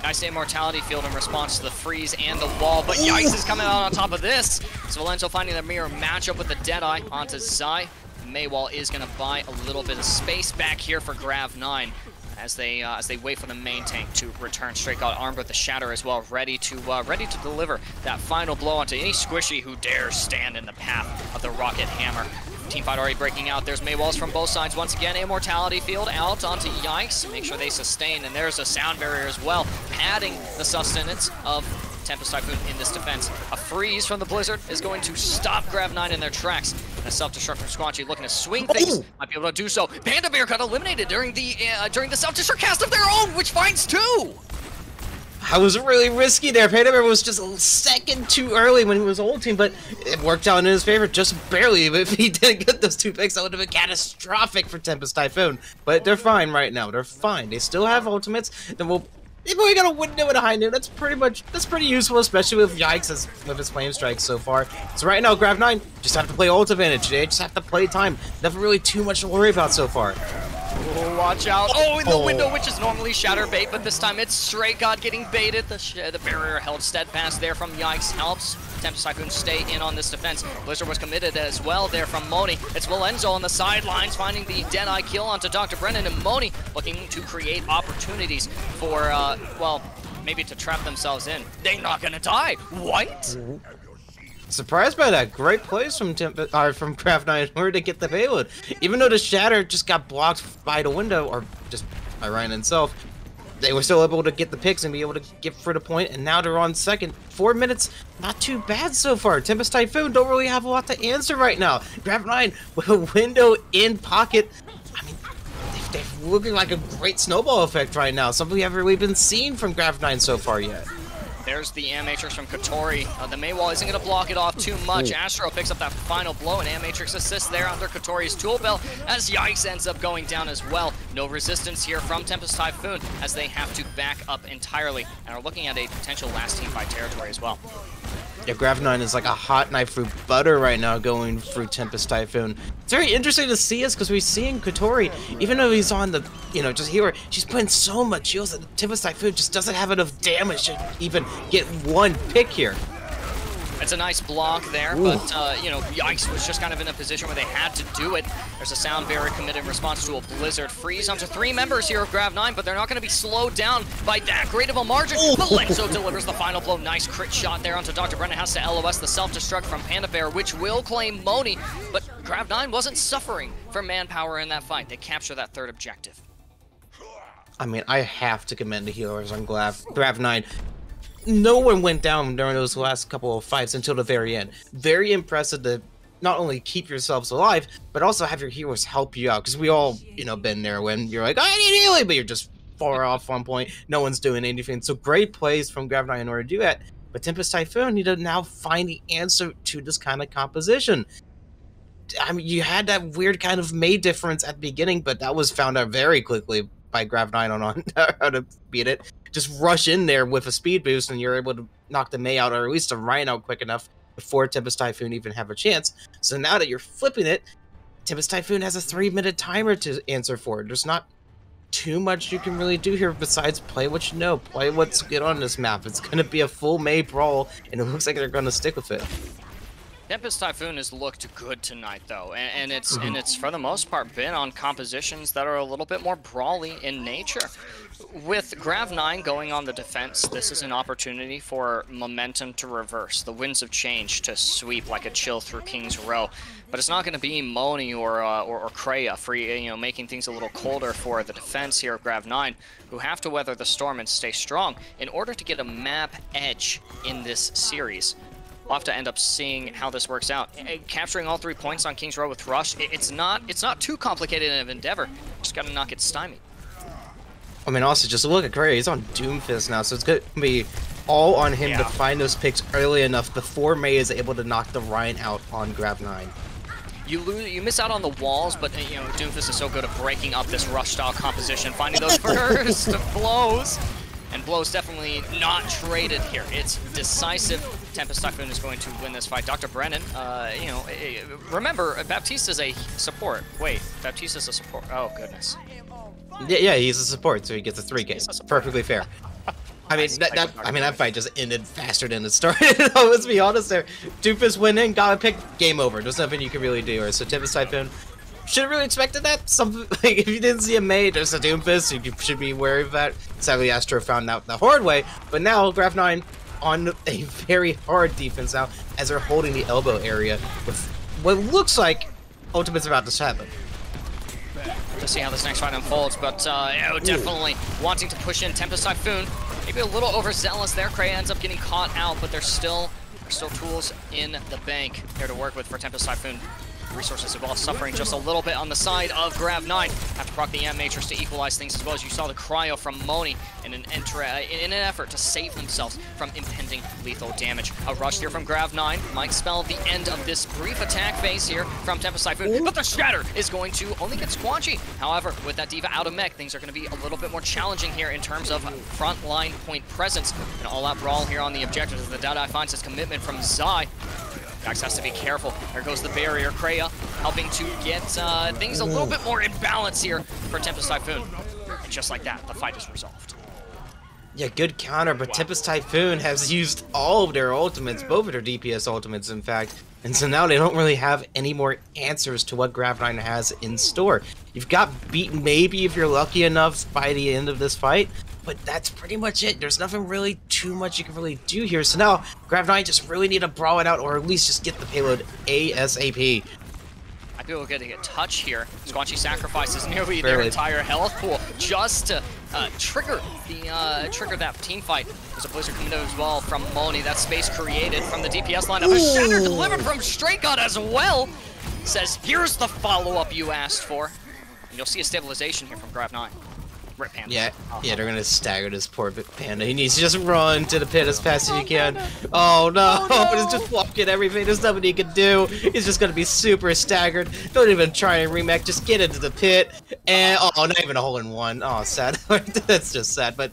Nice immortality field in response to the freeze and the wall, but Yikes is coming out on top of this. So Valenzo finding the mirror matchup with the Deadeye onto Zai. Maywall is going to buy a little bit of space back here for Grav-9 as they wait for the main tank to return. Straight God armed with the Shatter as well, ready to deliver that final blow onto any squishy who dares stand in the path of the Rocket Hammer. Teamfight already breaking out. There's Maywalls from both sides. Once again, immortality field out onto Yikes. Make sure they sustain, and there's a sound barrier as well, padding the sustenance of Tempest Typhoon in this defense. A freeze from the Blizzard is going to stop Grav-9 in their tracks. And a self-destruct from Squanchy looking to swing things. Might be able to do so. Panda Bear got eliminated during the self-destruct cast of their own, which finds two. I was really risky there. Panda Bear was just a second too early when he was ulting, but it worked out in his favor just barely. If he didn't get those 2 picks, that would have been catastrophic for Tempest Typhoon. But they're fine right now. They're fine. They still have ultimates. Then if we got a window at a high noon, that's pretty useful, especially with Yikes with his flame strike so far. So right now, Grav-9 just have to play ult advantage. They just have to play time. Nothing really too much to worry about so far. Oh, watch out. Oh, in the window, which is normally Shatter bait, but this time it's Straight God getting baited. The barrier held steadfast there from Yikes helps Tempest Typhoon stay in on this defense. Blizzard was committed as well there from Moni. It's Valenzo on the sidelines finding the Deadeye kill onto Dr. Brennan, and Moni looking to create opportunities for, well, maybe to trap themselves in. They're not gonna die. What? Surprised by that. Great plays from Grav-9 in order to get the payload. Even though the Shatter just got blocked by the window, or just by Ryan himself, they were still able to get the picks and be able to get for the point, and now they're on second. 4 minutes, not too bad so far. Tempest Typhoon don't really have a lot to answer right now. Grav-9 with a window in pocket. I mean, they're looking like a great snowball effect right now. Something we haven't really been seeing from Grav-9 so far yet. There's the Animatrix from Kotori. The Maywall isn't going to block it off too much. Astro picks up that final blow, and Animatrix assists there under Kotori's tool belt as Yikes ends up going down as well. No resistance here from Tempest Typhoon as they have to back up entirely and are looking at a potential last team fight territory as well. Yeah, Grav-9 is like a hot knife through butter right now going through Tempest Typhoon. It's very interesting to see us because we're seeing Kotori, even though he's on the, just here, she's putting so much heals that Tempest Typhoon just doesn't have enough damage to even get one pick here. It's a nice block there, but, Yikes was just kind of in a position where they had to do it. There's a sound barrier committed in response to a Blizzard freeze onto 3 members here of Grav-9, but they're not going to be slowed down by that great of a margin. Valenzo delivers the final blow. Nice crit shot there onto Dr. Brennan. Has to LOS the self-destruct from Panda Bear, which will claim Moni, but Grav-9 wasn't suffering for manpower in that fight. They capture that 3rd objective. I mean, I have to commend the healers on Grav-9. No one went down during those last couple of fights until the very end. Very impressive to not only keep yourselves alive, but also have your healers help you out. Because we all, been there when you're like, I need healing, but you're just far off one point. No one's doing anything. So great plays from Grav-9 in order to do that. But Tempest Typhoon need to now find the answer to this kind of composition. I mean, you had that weird kind of May difference at the beginning, but that was found out very quickly by Grav-9 on how to beat it. Just rush in there with a speed boost and you're able to knock the May out, or at least the Ryan out quick enough before Tempest Typhoon even have a chance. So now that you're flipping it, Tempest Typhoon has a 3-minute timer to answer for. There's not too much you can really do here besides play what you know, play what's good on this map. It's going to be a full May brawl, and it looks like they're going to stick with it. Tempest Typhoon has looked good tonight, though, and it's for the most part been on compositions that are a little bit more brawly in nature. With Grav-9 going on the defense, this is an opportunity for momentum to reverse, the winds of change to sweep like a chill through King's Row. But it's not going to be Moni or Kreia for making things a little colder for the defense here of Grav-9, who have to weather the storm and stay strong in order to get a map edge in this series. We'll have to end up seeing how this works out. Capturing all 3 points on King's Row with Rush, it's not too complicated of an endeavor. Just got to not get stymied. I mean, also, just look at Gray. He's on Doomfist now, so it's going to be all on him to find those picks early enough before May is able to knock the Ryan out on Grav-9. You miss out on the walls, but you know Doomfist is so good at breaking up this rush style composition, finding those first blows. And blows definitely not traded here. It's decisive. Tempest Typhoon is going to win this fight. Dr. Brennan, you know, remember, Baptista's a support. Wait, Baptista's a support. Oh, goodness. Yeah, he's a support, so he gets a 3K. Perfectly fair. I mean, that fight just ended faster than it started. Let's be honest there. Doofus winning, got a pick, game over. There's nothing you can really do. So Tempest Typhoon, should have really expected that. Like, if you didn't see a May, there's a Doomfist, you should be wary of that. Sadly, Astro found out the hard way, but now Grav-9 on a very hard defense now, as they're holding the elbow area with what looks like ultimate's about to happen. To see how this next fight unfolds, but definitely wanting to push in Tempest Typhoon. Maybe a little overzealous there. Cray ends up getting caught out, but there's still tools in the bank here to work with for Tempest Typhoon. Resources as well, suffering just a little bit on the side of Grav-9. Have to proc the Amp Matrix to equalize things as well, as you saw the cryo from Moni in an effort to save themselves from impending lethal damage. A rush here from Grav-9 might spell the end of this brief attack phase here from Tempest Typhoon, but the Shatter is going to only get Squanchy. However, with that D.Va out of mech, things are going to be a little bit more challenging here in terms of front-line point presence. An all-out brawl here on the objective as the Deadeye finds his commitment from Zai. Dax has to be careful. There goes the barrier. Kreia helping to get things a little bit more in balance here for Tempest Typhoon. And just like that, the fight is resolved. Yeah, good counter, but Tempest Typhoon has used all of their ultimates, both of their DPS ultimates, in fact. And so now they don't really have any more answers to what Grav-9 has in store. You've got beaten maybe if you're lucky enough by the end of this fight, but that's pretty much it. There's nothing really too much you can really do here. So now, Grav-9 just really need to brawl it out, or at least just get the payload ASAP. Might be able to get a touch here. Squanchy sacrifices nearly their entire health pool just to trigger that team fight. There's a Blizzard coming in as well from Moni. That space created from the DPS lineup. A Shatter delivered from Straight God as well. Says, here's the follow-up you asked for. And you'll see a stabilization here from Grav-9. Rip Panda. Yeah, they're gonna stagger this poor Panda. He needs to just run to the pit as fast as he can. Oh no, but it's just blocking everything. There's nothing he can do. He's just gonna be super staggered. Don't even try and remake. Just get into the pit. And oh, not even a hole in one. Oh, sad. That's just sad. But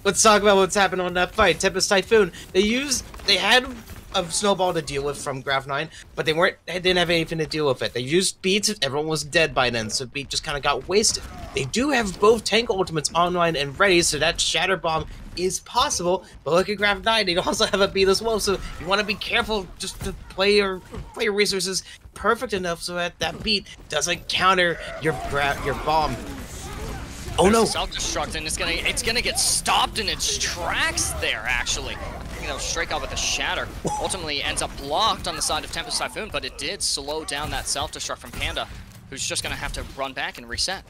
let's talk about what's happened on that fight. Tempest Typhoon. They had a snowball to deal with from Grav-9, but they didn't have anything to deal with it. They used beats, everyone was dead by then, so beat just kind of got wasted. They do have both tank ultimates online and ready, so that Shatter Bomb is possible, but look at Grav-9, they also have a beat as well, so you want to be careful just to play your resources perfect enough so that that beat doesn't counter your bomb. Oh no! Self-destruct, and it's gonna get stopped in its tracks there, actually. You know, Straight God with the Shatter ultimately ends up blocked on the side of Tempest Typhoon, but it did slow down that self-destruct from Panda, who's just gonna have to run back and reset.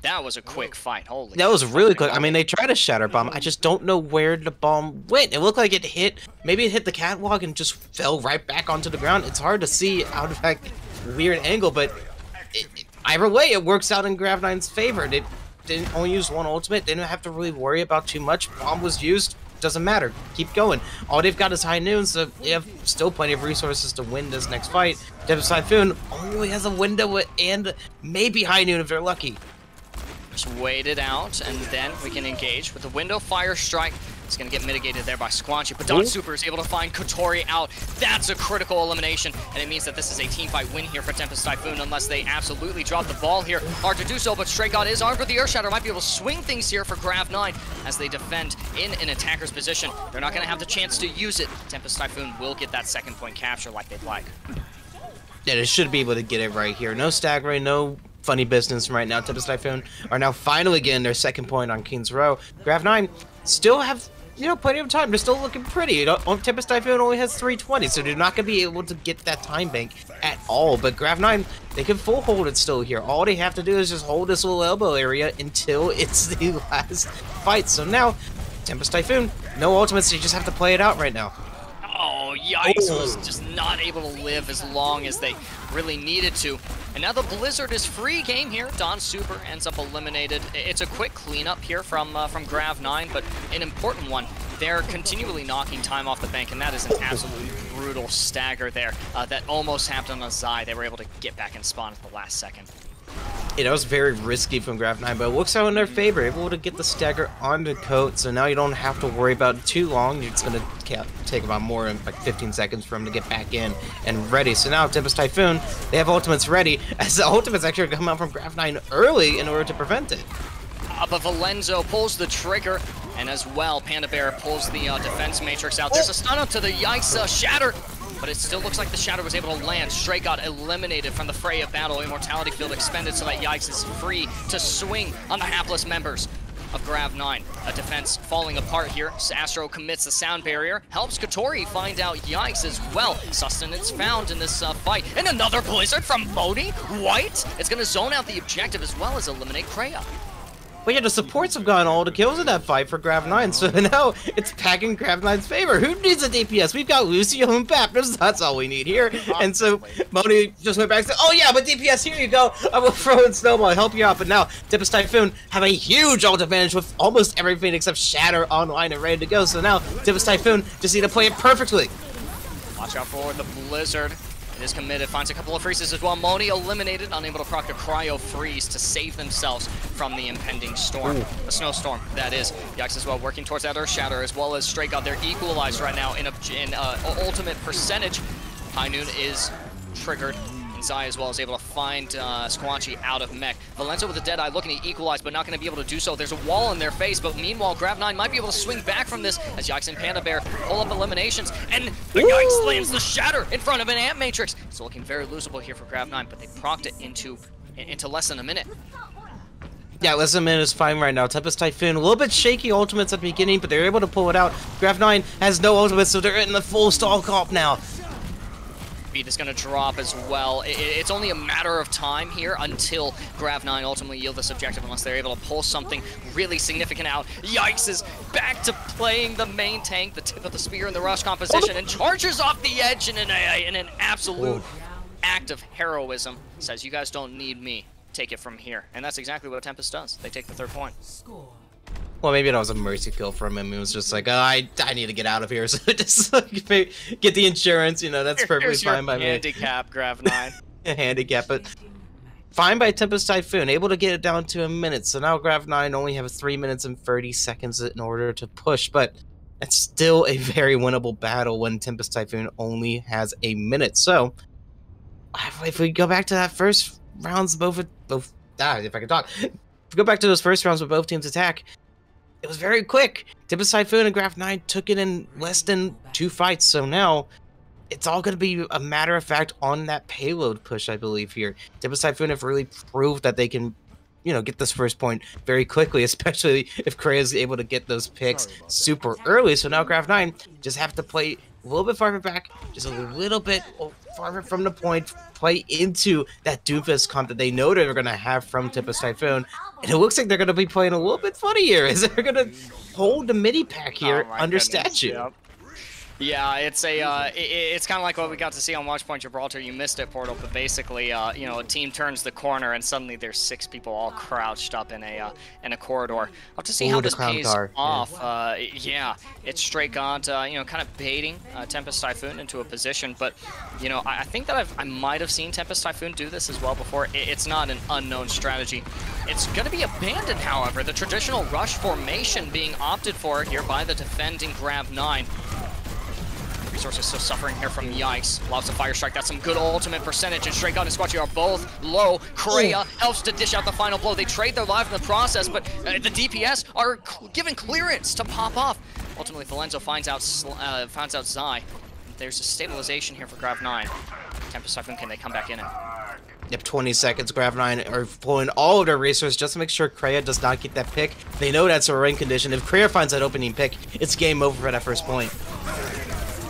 That was a quick fight, holy. That was really quick. I mean, they tried a Shatter Bomb. I just don't know where the bomb went. It looked like it hit, maybe it hit the catwalk and just fell right back onto the ground. It's hard to see out of that weird angle, but either way, it works out in Grav-9's favor. They didn't only use one ultimate. They didn't have to really worry about too much. Bomb was used. Doesn't matter. Keep going. All they've got is High Noon, so they have still plenty of resources to win this next fight. Tempest Typhoon only has a window and maybe High Noon if they're lucky. Just wait it out, and then we can engage with the window fire strike. It's going to get mitigated there by Squanchy, but Don Super is able to find Kotori out. That's a critical elimination, and it means that this is a team fight win here for Tempest Typhoon, unless they absolutely drop the ball here. Hard to do so, but Stray God is armed with the Earth Shatter. Might be able to swing things here for Grav-9 as they defend in an attacker's position. They're not going to have the chance to use it. Tempest Typhoon will get that second point capture like they'd like. Yeah, they should be able to get it right here. No staggering, no funny business right now. Tempest Typhoon are now finally getting their second point on King's Row. Grav-9 still have, you know, plenty of time. They're still looking pretty. You know, Tempest Typhoon only has 320, so they're not going to be able to get that time bank at all. But Grav-9, they can full hold it still here. All they have to do is just hold this little elbow area until it's the last fight. So now, Tempest Typhoon, no ultimates. You just have to play it out right now. Oh, Yikes was just not able to live as long as they really needed to. And now the Blizzard is free game here. Don Super ends up eliminated. It's a quick cleanup here from Grav-9, but an important one. They're continually knocking time off the bank, and that is an absolutely brutal stagger there that almost happened on Zai. They were able to get back and spawn at the last second. Yeah, that was very risky from Grav-9, but it works out in their favor. Able to get the stagger onto Coat, so now you don't have to worry about it too long. It's going to take about more than like 15 seconds for him to get back in and ready. So now Tempest Typhoon, they have ultimates ready, as the ultimates actually come out from Grav-9 early in order to prevent it. But Valenzo pulls the trigger, and as well, Panda Bear pulls the defense matrix out. There's a stun up to the Yikes Shatter, but it still looks like the Shatter was able to land. Stray got eliminated from the fray of battle. Immortality Field expended so that Yikes is free to swing on the hapless members of Grav-9. A defense falling apart here. Astro commits the sound barrier, helps Katori find out Yikes as well. Sustenance found in this fight. And another Blizzard from Modi. White is going to zone out the objective as well as eliminate Kreia. But yeah, the supports have gotten all the kills in that fight for Grav-9, so now it's packing Grav-9's favor. Who needs a DPS? We've got Lucio and Pap. That's all we need here. And so Moni just went back and said, oh yeah, but DPS, here you go. I will throw in Snowball, help you out. But now Tempest Typhoon have a huge ult advantage with almost everything except Shatter online and ready to go. So now Tempest Typhoon just need to play it perfectly. Watch out for the Blizzard. It is committed, finds a couple of freezes as well. Moni eliminated, unable to proc a cryo freeze to save themselves from the impending storm. A snowstorm, that is. Yikes as well, working towards that Earth Shatter, as well as Stray God. They're equalized right now in ultimate percentage. High Noon is triggered. And Zai as well is able to find Squanchy out of mech. Valenzo with a Deadeye looking to equalize, but not going to be able to do so. There's a wall in their face, but meanwhile, Grav-9 might be able to swing back from this as Yikes and Panda Bear pull up eliminations. And the Yikes slams the Shatter in front of an Ant Matrix. It's looking very losable here for Grav-9, but they procced it into less than a minute. Yeah, less than a minute is fine right now. Tempest Typhoon, a little bit shaky ultimates at the beginning, but they're able to pull it out. Grav-9 has no ultimates, so they're in the full stall comp now. Speed is going to drop as well. It's only a matter of time here until Grav-9 ultimately yield this objective unless they're able to pull something really significant out. Yikes is back to playing the main tank, the tip of the spear in the rush composition, and charges off the edge in an absolute act of heroism. Says, you guys don't need me. Take it from here. And that's exactly what Tempest does. They take the 3rd point. Score. Well, maybe that was a mercy kill from him. It was just like, oh, I need to get out of here, so just like, get the insurance, you know, that's perfectly fine by me. Handicap, Grav-9. Handicap, but fine by Tempest Typhoon, able to get it down to a minute. So now Grav-9 only have 3 minutes and 30 seconds in order to push, but it's still a very winnable battle when Tempest Typhoon only has a minute. So if we go back to that first rounds, if I can talk, if we go back to those first rounds with both teams attack, it was very quick. Tempest Typhoon and Grav-9 took it in less than 2 fights, so now it's all going to be a matter of fact on that payload push, I believe, here. Tempest Typhoon have really proved that they can, you know, get this first point very quickly, especially if Kreia is able to get those picks super early. So now Grav-9 just have to play a little bit farther back, just a little bit farther from the point, play into that Doomfist comp that they know they're going to have from Tempest Typhoon. And it looks like they're going to be playing a little bit funny here, as they're going to hold the midi pack here under statue. Yep. Yeah, it's it's kind of like what we got to see on Watchpoint Gibraltar. You missed it, Portal, but basically, you know, a team turns the corner and suddenly there's 6 people all crouched up in a corridor. I'll have to see how this pays off. Yeah, it's straight God, you know, kind of baiting Tempest Typhoon into a position, but you know, I think that I might have seen Tempest Typhoon do this as well before. It's not an unknown strategy. It's going to be abandoned, however. The traditional rush formation being opted for here by the defending Grav-9. Resources still suffering here from Yikes. Lots of Fire Strike. That's some good ultimate percentage. And Stray God and Squatchy are both low. Kreia helps to dish out the final blow. They trade their life in the process, but the DPS are given clearance to pop off. Ultimately, Valenzo finds out Zai. There's a stabilization here for Grav-9. Tempest Typhoon, can they come back in it? Yep, 20 seconds. Grav-9 are pulling all of their resources just to make sure Kreia does not get that pick. They know that's a rain condition. If Kreia finds that opening pick, it's game over for that first point.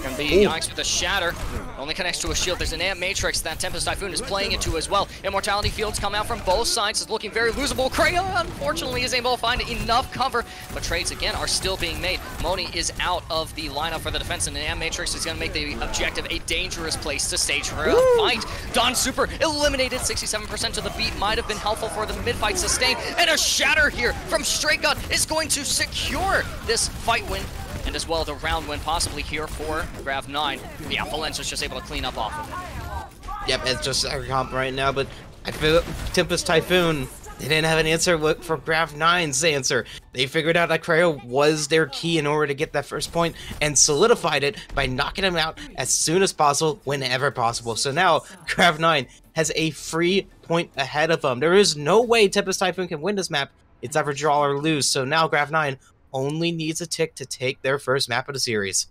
Gonna be Yikes with a Shatter. Only connects to a shield. There's an Ant Matrix that Tempest Typhoon is playing into as well. Immortality fields come out from both sides. It's looking very losable. Kreia, unfortunately, is able to find enough cover, but trades again are still being made. Moni is out of the lineup for the defense, and the Matrix is going to make the objective a dangerous place to stage her fight. Dawn Super eliminated 67% to the beat, might have been helpful for the mid-fight sustain, and a shatter here from Stray God is going to secure this fight win, and as well the round win possibly here for Grav-9. Yeah, Valenzo's just able to clean up off of it. Yep, it's just our comp right now, but I feel Tempest Typhoon, they didn't have an answer for Grav-9's answer. They figured out that Cryo was their key in order to get that first point and solidified it by knocking him out as soon as possible, whenever possible. So now Grav-9 has a free point ahead of them. There is no way Tempest Typhoon can win this map. It's either draw or lose. So now Grav-9 only needs a tick to take their first map of the series.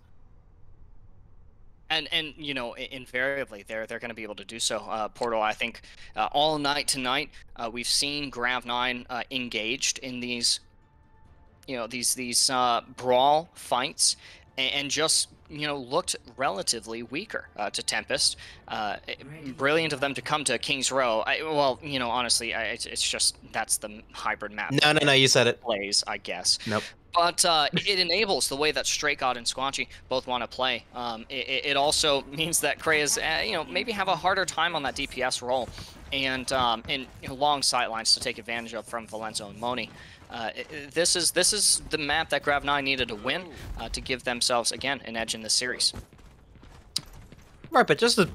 And you know, invariably they're going to be able to do so. Portal, I think, all night tonight, we've seen Grav-9 engaged in these, you know, these brawl fights, and just, you know, looked relatively weaker to Tempest. Brilliant of them to come to King's Row. Well, you know, honestly, it's just that's the hybrid map. No, you said it. Plays, I guess. Nope. But it enables the way that Stray God and Squanchy both want to play. It also means that Krea's, you know, maybe have a harder time on that DPS role, and you know, long sight lines to take advantage of from Valenzo and Moni. This is the map that Grav-9 needed to win to give themselves again an edge in this series. Right, but just to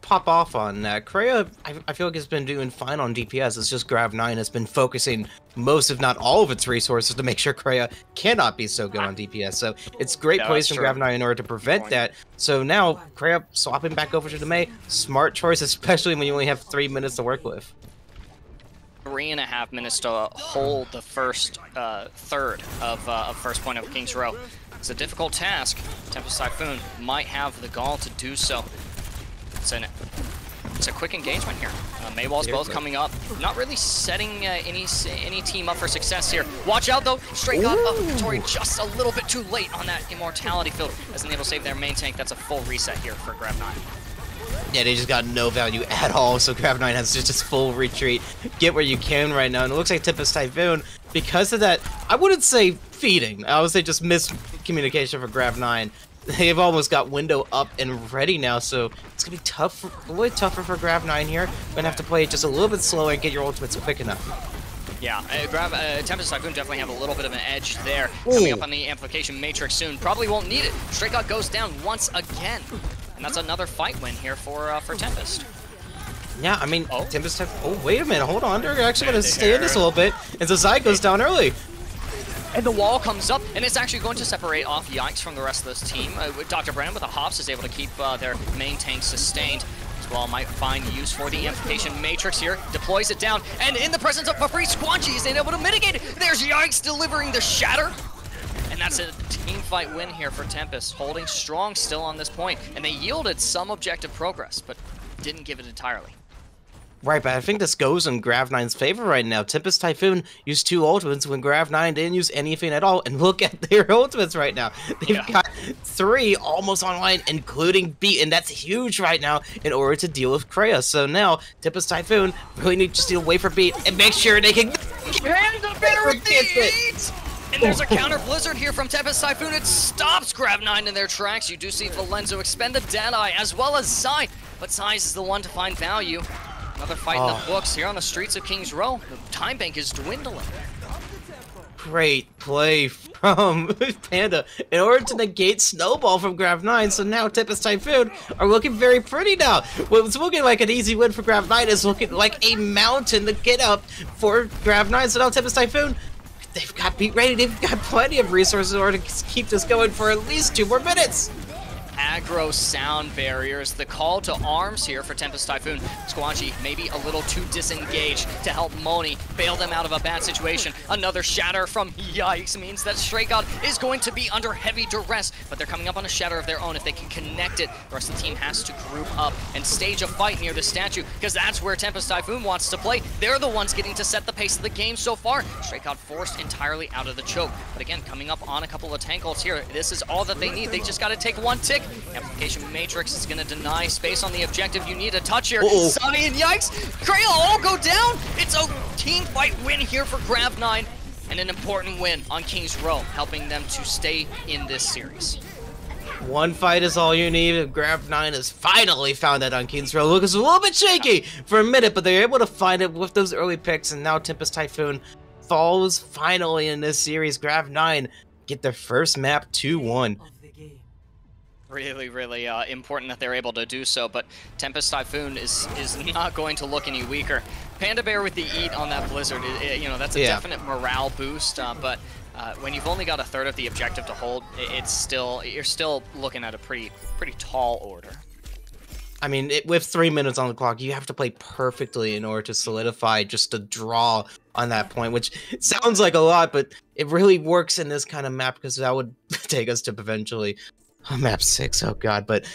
pop off on that, Krea, I feel like has been doing fine on DPS. It's just Grav-9 has been focusing most, if not all, of its resources to make sure Krea cannot be so good on DPS. So it's great plays from Grav-9 in order to prevent that. So now Krea swapping back over to the Mei, smart choice, especially when you only have 3 minutes to work with. 3.5 minutes to hold the first third of first point of King's Row. It's a difficult task. Tempest Typhoon might have the gall to do so. It's a quick engagement here. Maywall's both coming up. Not really setting any team up for success here. Watch out though. Stray God up Victoria just a little bit too late on that immortality field. As able to save their main tank. That's a full reset here for Grav-9. Yeah, they just got no value at all, so Grav-9 has just full retreat. Get where you can right now, and it looks like Tempest Typhoon, because of that, I wouldn't say feeding, I would say just miscommunication for Grav-9. They've almost got window up and ready now, so it's going to be tough, a little tougher for Grav-9 here. Going to have to play it just a little bit slower and get your ultimates quick enough. Yeah, Tempest Typhoon definitely have a little bit of an edge there. Coming up on the amplification matrix soon. Probably won't need it. Stray God goes down once again. And that's another fight win here for Tempest. Yeah, I mean, Tempest oh, wait a minute, hold on. They're actually going to stay in this a little bit. And so Zai goes down early. And the wall comes up, and it's actually going to separate off Yikes from the rest of this team. Dr. Brennan with the hops is able to keep their main tank sustained. As well, might find use for the amplification matrix here. Deploys it down, and in the presence of Free Squanchy is able to mitigate it. There's Yikes delivering the shatter. And that's a team fight win here for Tempest, holding strong still on this point. And they yielded some objective progress, but didn't give it entirely. Right, but I think this goes in Grav-9's favor right now. Tempest Typhoon used 2 ultimates when Grav-9 didn't use anything at all. And look at their ultimates right now. They've got 3 almost online, including Beat. And that's huge right now in order to deal with Krea. So now, Tempest Typhoon really need to wait for Beat and make sure they can And the bear with the 8! And there's a counter blizzard here from Tempest Typhoon. It stops Grav-9 in their tracks. You do see Valenzo expend the Deadeye as well as Zai. But Zai is the one to find value. Another fight in the books here on the streets of King's Row. The time bank is dwindling. Great play from Panda in order to negate Snowball from Grav-9. So now Tempest Typhoon are looking very pretty now. What was looking like an easy win for Grav-9 is looking like a mountain to get up for Grav-9. So now Tempest Typhoon, they've got Beat ready. They've got plenty of resources in order to keep this going for at least 2 more minutes. Aggro sound barriers, the call to arms here for Tempest Typhoon. Squanchy maybe a little too disengaged to help Moni bail them out of a bad situation. Another shatter from Yikes means that Stray God is going to be under heavy duress, but they're coming up on a shatter of their own. If they can connect it, the rest of the team has to group up and stage a fight near the statue, because that's where Tempest Typhoon wants to play. They're the ones getting to set the pace of the game so far. Stray God forced entirely out of the choke, but again, coming up on a couple of tank ults here. This is all that they need. They just got to take 1 tick. Amplification Matrix is going to deny space on the objective. You need a touch here. Sunny and Yikes. Krea all go down. It's a team fight win here for Grav-9. and an important win on Kings Row, helping them to stay in this series. One fight is all you need. Grav-9 has finally found that on Kings Row. Lucas was a little bit shaky for a minute, but they're able to find it with those early picks, and now Tempest Typhoon falls finally in this series. Grav-9 get their first map 2-1. Really, really important that they're able to do so, but Tempest Typhoon is not going to look any weaker. Panda Bear with the eat on that Blizzard, you know, that's a definite morale boost, but when you've only got a third of the objective to hold, you're still looking at a pretty tall order. I mean, with 3 minutes on the clock, you have to play perfectly in order to solidify just a draw on that point, which sounds like a lot, but it really works in this kind of map because that would take us to eventually map 6. Oh god, but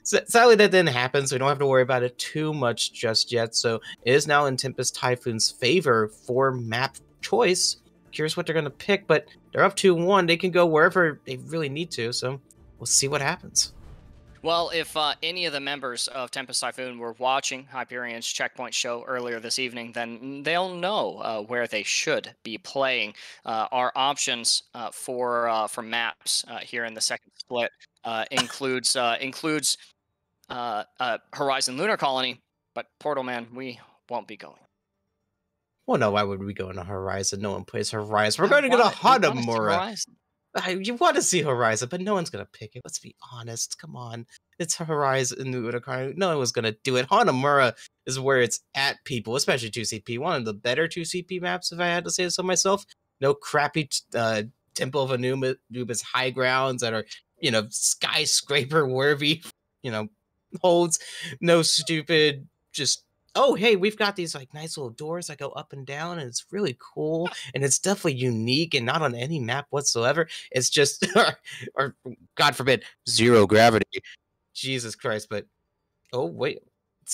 sadly that didn't happen, so we don't have to worry about it too much just yet. So it is now in Tempest Typhoon's favor for map choice. Curious what they're going to pick, but they're up 2-1. They can go wherever they really need to, so we'll see what happens. Well, if any of the members of Tempest Typhoon were watching Hyperion's Checkpoint show earlier this evening, then they'll know where they should be playing. Our options for maps here in the second split includes Horizon Lunar Colony, but Portal Man, we won't be going. Well, no, why would we go into Horizon? No one plays Horizon. We're going to get a Hanamura. You want to see Horizon, but no one's going to pick it. Let's be honest. Come on. It's Horizon. No one was going to do it. Hanamura is where it's at, people, especially 2CP. One of the better 2CP maps, if I had to say so myself. No crappy Temple of Anubis high grounds that are, you know, skyscraper worthy, you know, holds. No stupid, just, oh, hey, we've got these like nice little doors that go up and down, and it's really cool, and it's definitely unique and not on any map whatsoever. It's just, or God forbid, zero gravity. Jesus Christ, but, oh, wait.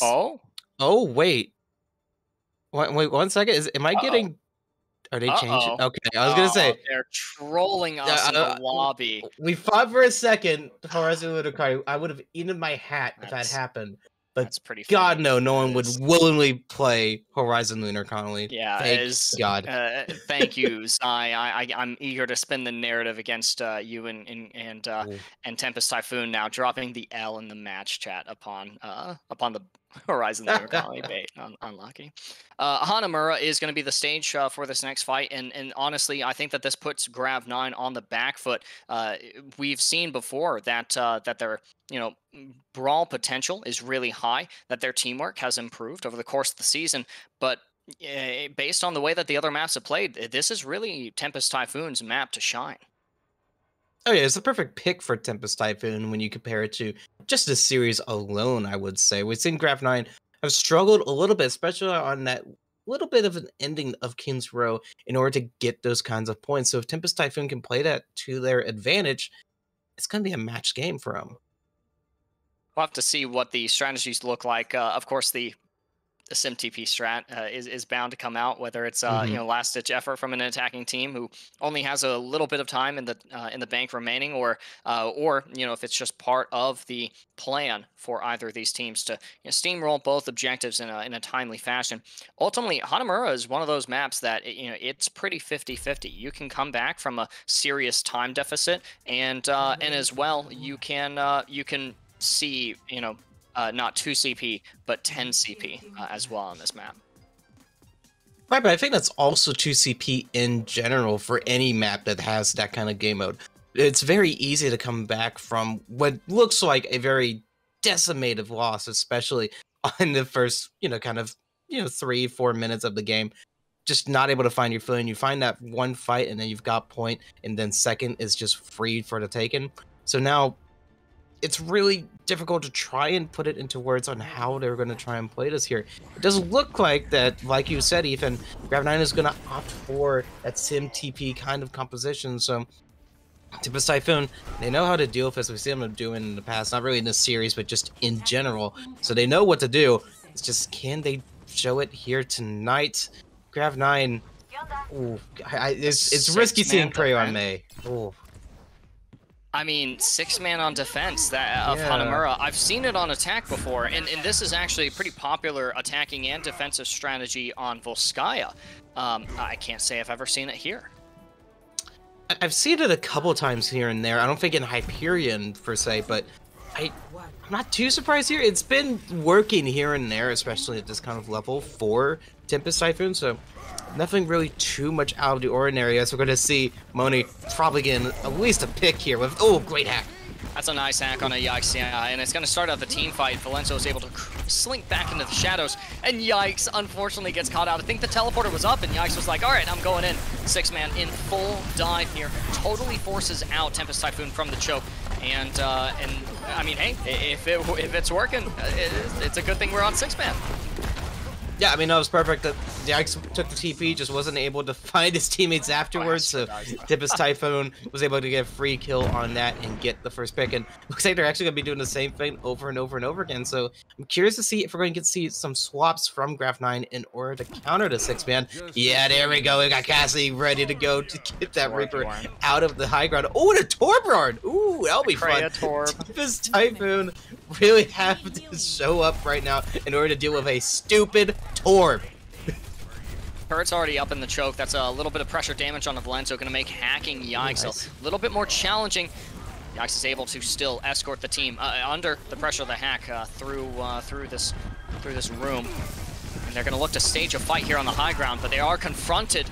Oh, wait. Wait, 1 second. Am I getting, are they changing? Okay, I was going to say. They're trolling us in the lobby. We fought for a second, Horizon Ludicari. I would have eaten my hat if that happened. But that's pretty God, funny. no one would willingly play Horizon Lunar Colony. Yeah, thank God. Thank you, Zai. I'm eager to spin the narrative against you and Tempest Typhoon now, dropping the L in the match chat upon the Horizon Lunar Colony bait. Unlucky. Hanamura is going to be the stage for this next fight, and honestly, I think that this puts Grav-9 on the back foot. We've seen before that their brawl potential is really high, that their teamwork has improved over the course of the season, but based on the way that the other maps have played, this is really Tempest Typhoon's map to shine. Oh yeah, it's the perfect pick for Tempest Typhoon when you compare it to just the series alone, I would say. We've seen Grav-9 have struggled a little bit, especially on that little bit of an ending of Kings Row in order to get those kinds of points. So if Tempest Typhoon can play that to their advantage, it's going to be a match game for them. We'll have to see what the strategies look like. Of course, the SimTP strat is bound to come out, whether it's last ditch effort from an attacking team who only has a little bit of time in the bank remaining, or if it's just part of the plan for either of these teams to steamroll both objectives in a timely fashion. Ultimately, Hanamura is one of those maps that it's pretty 50-50. You can come back from a serious time deficit, and as well you can see not 2 CP, but 10 CP as well on this map. Right, but I think that's also 2 CP in general for any map that has that kind of game mode. It's very easy to come back from what looks like a very decimated loss, especially on the first, 3-4 minutes of the game. Just not able to find your footing. You find that one fight, and then you've got point, and then second is just free for the taking. So now it's really difficult to try and put it into words on how they're going to try and play this here. It does look like that, like you said, Ethan, Grav-9 is going to opt for that SimTP kind of composition. So Tempest Typhoon, they know how to deal with this. We've seen them doing in the past, not really in this series, but just in general. So they know what to do. It's just, can they show it here tonight? Grav-9, ooh, it's risky seeing Prey on May. Ooh. I mean, 6-man on defense of Yeah. Hanamura. I've seen it on attack before, and this is actually a pretty popular attacking and defensive strategy on Volskaya. I can't say I've ever seen it here. I've seen it a couple times here and there. I don't think in Hyperion per se, but I'm not too surprised here. It's been working here and there, especially at this kind of level for Tempest Typhoon, so nothing really too much out of the ordinary, as we're going to see Moni probably getting at least a pick here with, oh, great hack. That's a nice hack on a Yikes, yeah, and it's going to start out the team fight. Valenzo is able to slink back into the shadows, and Yikes unfortunately gets caught out. I think the teleporter was up, and Yikes was like, all right, I'm going in. 6-man in full dive here, totally forces out Tempest Typhoon from the choke, and I mean, hey, if it's working, it's a good thing we're on 6-man. Yeah, I mean, that was perfect. The Yikes took the TP, just wasn't able to find his teammates afterwards, so Tempest Typhoon was able to get a free kill on that and get the first pick, and looks like they're actually going to be doing the same thing over and over and over again, so I'm curious to see if we're going to see some swaps from Grav-9 in order to counter the 6-man. Yeah, there we go. We got Cassidy ready to go to get that Reaper out of the high ground. Oh, and a Torbrard! Ooh, that'll be fun. Tempest Typhoon really have to show up right now in order to deal with a stupid Torb. Turret's already up in the choke. That's a little bit of pressure damage on the Valenzo, going to make hacking Yikes a little bit more challenging. Yikes is able to still escort the team under the pressure of the hack through this room. And they're going to look to stage a fight here on the high ground, but they are confronted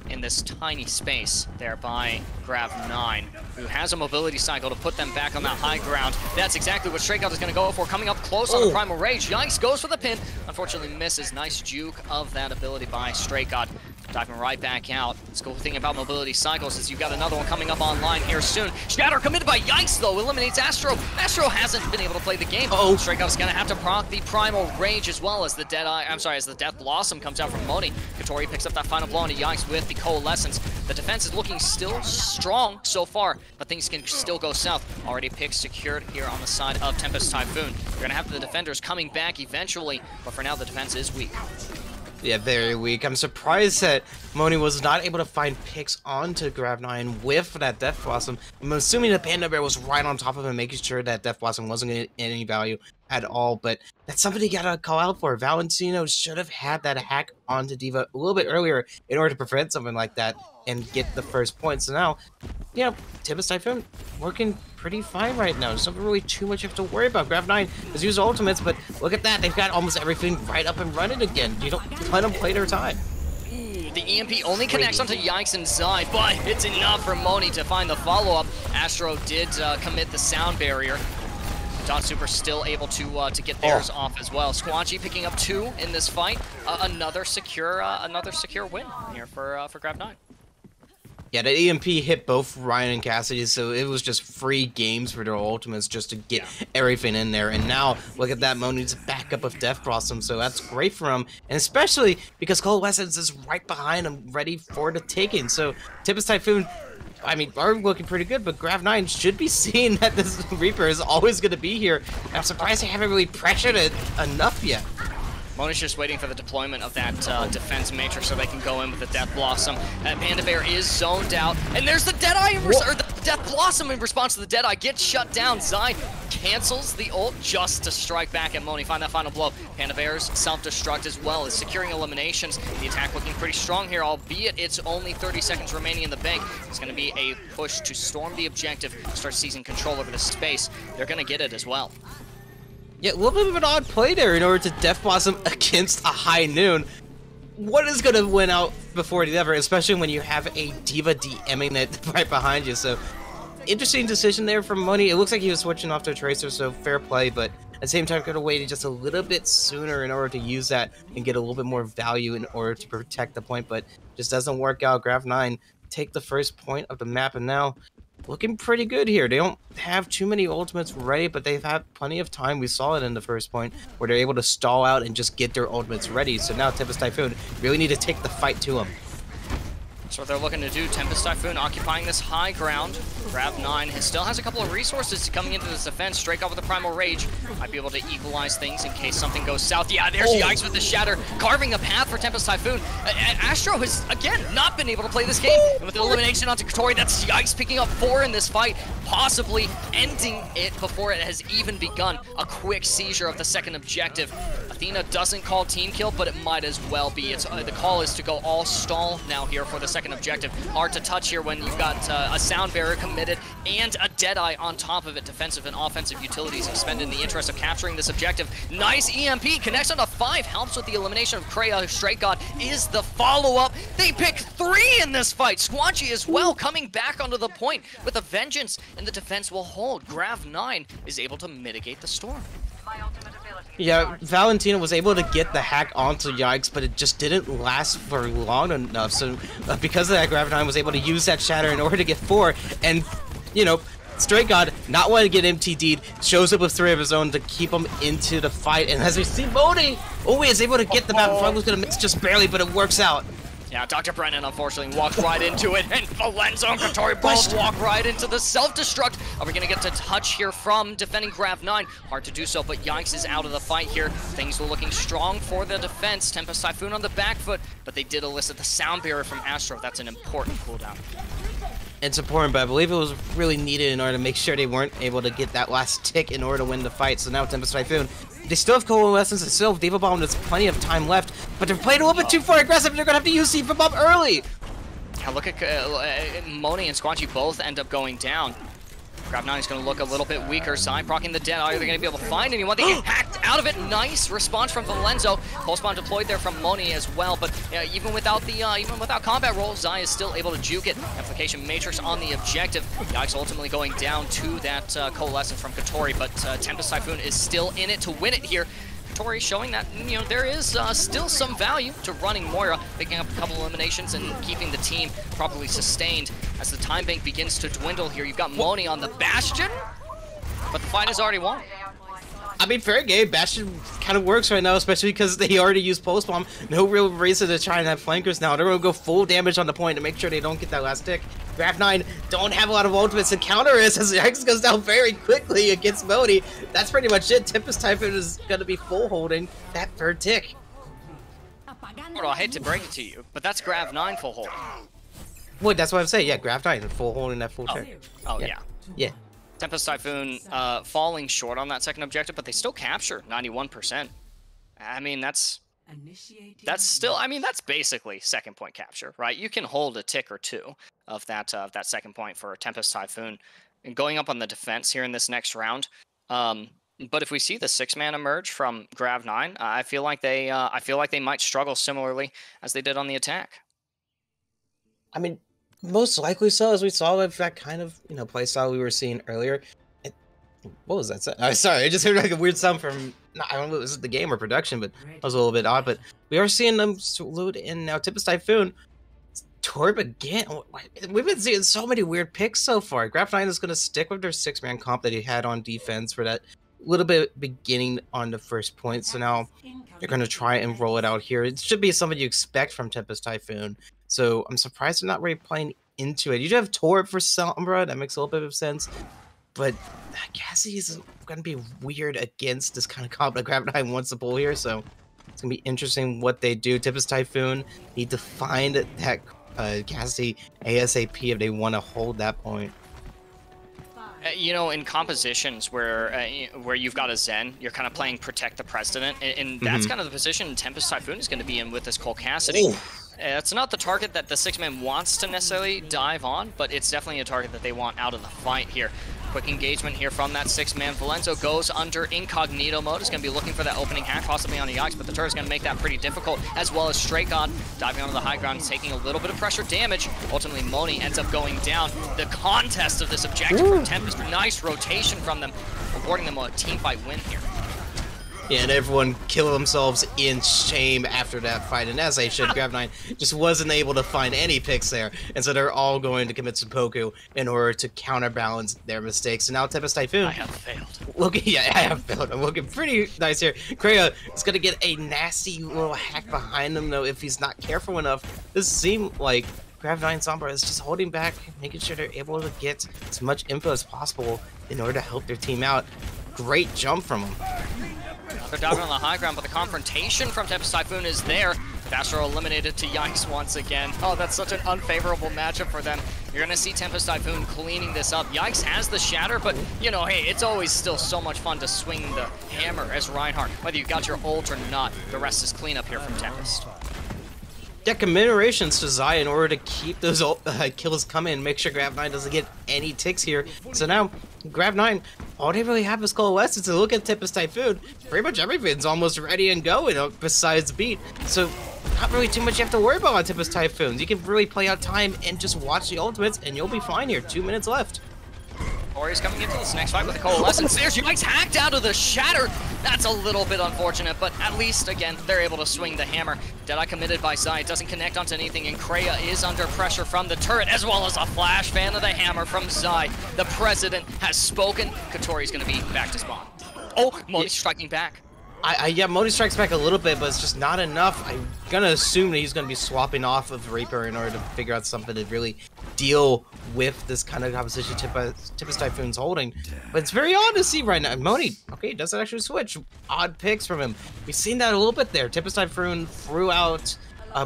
in this tiny space there by Grav-9, who has a mobility cycle to put them back on that high ground. That's exactly what Stray God is going to go for, coming up close on the Primal Rage. Yikes goes for the pin, unfortunately misses. Nice juke of that ability by Stray God. Diving right back out. This cool thing about mobility cycles is you've got another one coming up online here soon. Shatter committed by Yikes, though, eliminates Astro. Astro hasn't been able to play the game. Stray God is going to have to proc the Primal Rage as well as the as the Death Blossom comes out from Moni. Katori picks up that final blow on Yikes with the Coalescence. The defense is looking still strong so far, but things can still go south. Already picks secured here on the side of Tempest Typhoon. You're going to have the defenders coming back eventually, but for now the defense is weak. Yeah, very weak. I'm surprised that Moni was not able to find picks onto Grav-9 with that Death Blossom. I'm assuming the Panda Bear was right on top of him, making sure that Death Blossom wasn't getting any value at all, but that's something you gotta call out for. Valentino should have had that hack onto D.Va a little bit earlier in order to prevent something like that and get the first point. So now, yeah, Tempest Typhoon working pretty fine right now. There's not really too much you have to worry about. Grav-9 has used ultimates, but look at that. They've got almost everything right up and running again. You don't let them play their time. The EMP only connects onto Yikes and Zai, but it's enough for Moni to find the follow-up. Astro did commit the sound barrier. Dawn Super still able to get theirs off as well. Squanchy picking up 2 in this fight. Another secure win here for Grav-9. Yeah, the EMP hit both Ryan and Cassidy, so it was just free games for their ultimates just to get everything in there. And now, look at that, Moni's back up with Death Blossom, so that's great for him. And especially because Coalescence is right behind him, ready for the taking. So, Tempest Typhoon, I mean, are looking pretty good, but Grav-9 should be seeing that this Reaper is always going to be here. I'm surprised they haven't really pressured it enough yet. Moni's just waiting for the deployment of that defense matrix so they can go in with the Death Blossom. Panda Bear is zoned out, and there's the Deadeye, or the Death Blossom in response to the Deadeye gets shut down. Zai cancels the ult just to strike back at Moni, find that final blow. Panda Bear's self-destruct as well as securing eliminations. The attack looking pretty strong here, albeit it's only 30 seconds remaining in the bank. It's going to be a push to storm the objective, start seizing control over the space. They're going to get it as well. Yeah, a little bit of an odd play there in order to Death Blossom against a High Noon. What is going to win out before the other, especially when you have a D.Va DMing it right behind you? So, interesting decision there from Moni. It looks like he was switching off to a Tracer, so fair play, but at the same time, could have waited just a little bit sooner in order to use that and get a little bit more value in order to protect the point, but just doesn't work out. Grav-9 take the first point of the map, and now looking pretty good here. They don't have too many ultimates ready, but they've had plenty of time. We saw it in the first point where they're able to stall out and just get their ultimates ready. So now Tempest Typhoon really need to take the fight to them. That's what they're looking to do. Tempest Typhoon occupying this high ground. Grav-9 still has a couple of resources coming into this defense. Drake off with the Primal Rage. Might be able to equalize things in case something goes south. Yeah, there's Yikes with the Shatter, carving a path for Tempest Typhoon. Astro has, again, not been able to play this game. And with the elimination onto Katori, that's Yikes picking up 4 in this fight, possibly ending it before it has even begun. A quick seizure of the second objective. Athena doesn't call team kill, but it might as well be. It's the call is to go all stall now here for the second objective. Hard to touch here when you've got a sound barrier committed and a Deadeye on top of it. Defensive and offensive utilities expended in the interest of capturing this objective. Nice EMP, connects on to 5, helps with the elimination of Kreia. Straight God is the follow-up. They pick 3 in this fight. Squanchy as well, coming back onto the point with a vengeance, and the defense will hold. Grav-9 is able to mitigate the storm. Yeah, Valentina was able to get the hack onto Yikes, but it just didn't last for long enough. So because of that, Grav-9 was able to use that Shatter in order to get 4. And, you know, Straight God, not wanting to get MTD'd, shows up with 3 of his own to keep him into the fight. And as we see, Moni, he is able to get the map. I was going to miss just barely, but it works out. Yeah, Dr. Brennan unfortunately walked right into it, and Valenzo and Katori both walk right into the self-destruct. Are we gonna get to touch here from defending Grav-9? Hard to do so, but Yikes is out of the fight here. Things were looking strong for the defense. Tempest Typhoon on the back foot, but they did elicit the sound barrier from Astro. That's an important cooldown. It's important, but I believe it was really needed in order to make sure they weren't able to get that last tick in order to win the fight. So now Tempest Typhoon, they still have coalescence and still have Diva Bomb. There's plenty of time left, but they're playing a little bit too far aggressive. They're gonna have to use Diva Bomb early. Yeah, look at Moni and Squanchy both end up going down. Grav-9 is going to look a little bit weaker. Side procking the Dead. Are they going to be able to find anyone? They get hacked out of it. Nice response from Valenzo. Pulse Bomb deployed there from Moni as well. But even without combat roll, Zai is still able to juke it. Application Matrix on the objective. Yikes ultimately going down to that coalescence from Katori. But Tempest Typhoon is still in it to win it here. Katori showing that, you know, there is still some value to running Moira, picking up a couple eliminations and keeping the team properly sustained as the time bank begins to dwindle here. You've got Moni on the Bastion, but the fight is already won. I mean, fair game. Bastion kind of works right now, especially because they already used Pulse Bomb. No real reason to try and have flankers now. They're going to go full damage on the point to make sure they don't get that last tick. Grav-9 don't have a lot of ultimates to counter it as X goes down very quickly against Moni. That's pretty much it. Tempest Typhoon is going to be full holding that 3rd tick. I hate to break it to you, but that's Grav-9 full hold. Wait, that's what I'm saying. Yeah, Grav-9 full holding that full tick. Oh, yeah. Yeah. Tempest Typhoon falling short on that second objective, but they still capture 91%. I mean, that's still, I mean, that's basically second point capture, right? You can hold a tick or 2 of that second point for Tempest Typhoon. And going up on the defense here in this next round. But if we see the 6-man emerge from Grav-9, I feel like they might struggle similarly as they did on the attack. I mean, most likely so, as we saw with that kind of, you know, playstyle we were seeing earlier. What was that sound? Oh, sorry, I just heard like a weird sound from, I don't know if it was the game or production, but that was a little bit odd. But we are seeing them load in now. Tempest Typhoon, Torb again. We've been seeing so many weird picks so far. Grav-9 is going to stick with their 6-man comp that he had on defense for that little bit beginning on the first point. So now they're going to try and roll it out here. It should be something you expect from Tempest Typhoon. So I'm surprised they're not really playing into it. You do have Torb for Sombra. That makes a little bit of sense. But Cassie is going to be weird against this kind of comp that Grav-9 wants to pull here. So it's going to be interesting what they do. Tempest Typhoon need to find that Cassie ASAP if they want to hold that point. You know, in compositions where you've got a Zen, you're kind of playing Protect the President, and that's kind of the position Tempest Typhoon is going to be in with this Cole Cassidy. It's not the target that the 6-man wants to necessarily dive on, but it's definitely a target that they want out of the fight here. Quick engagement here from that 6-man. Valenzo goes under incognito mode. Is going to be looking for that opening hack, possibly on the Yikes, but the turret is going to make that pretty difficult, as well as Straight God diving onto the high ground, taking a little bit of pressure damage. Ultimately, Moni ends up going down. The contest of this objective for Tempest, nice rotation from them, awarding them a team fight win here. Yeah, and everyone kill themselves in shame after that fight, and as they should. Grav-9 just wasn't able to find any picks there, and so they're all going to commit seppuku in order to counterbalance their mistakes. So now Tempest Typhoon, I have failed. I have failed. I'm looking pretty nice here. Kreia is gonna get a nasty little hack behind him, though, if he's not careful enough. This seemed like Grav-9 Sombra is just holding back, making sure they're able to get as much info as possible in order to help their team out. Great jump from them. They're diving on the high ground, but the confrontation from Tempest Typhoon is there. Faster eliminated to Yikes once again. Oh, that's such an unfavorable matchup for them. You're going to see Tempest Typhoon cleaning this up. Yikes has the shatter, but, you know, hey, it's always still so much fun to swing the hammer as Reinhardt. Whether you got your ult or not, the rest is cleanup here from Tempest. Yeah, commemorations to Zai in order to keep those kills coming and make sure Grav-9 doesn't get any ticks here. So now, Grav-9, all they really have is Coalescence. To look at Tempest Typhoon, pretty much everything's almost ready and going besides beat. So not really too much you have to worry about on Tempest Typhoon. You can really play out time and just watch the ultimates and you'll be fine here. 2 minutes left. Warriors coming into this next fight with a Coalescence. There's Yikes hacked out of the shatter. That's a little bit unfortunate, but at least, again, they're able to swing the hammer. Deadeye committed by Zai. It doesn't connect onto anything, and Kreia is under pressure from the turret, as well as a flash fan of the hammer from Zai. The president has spoken. Katori's going to be back to spawn. Oh, Moni striking back. Yeah, Moni strikes back a little bit, but it's just not enough. I'm gonna assume that he's gonna be swapping off of Reaper in order to figure out something to really deal with this kind of composition Tempest Typhoon's holding. But it's very odd to see right now. Moni, okay, doesn't actually switch. Odd picks from him. We've seen that a little bit there. Tempest Typhoon threw out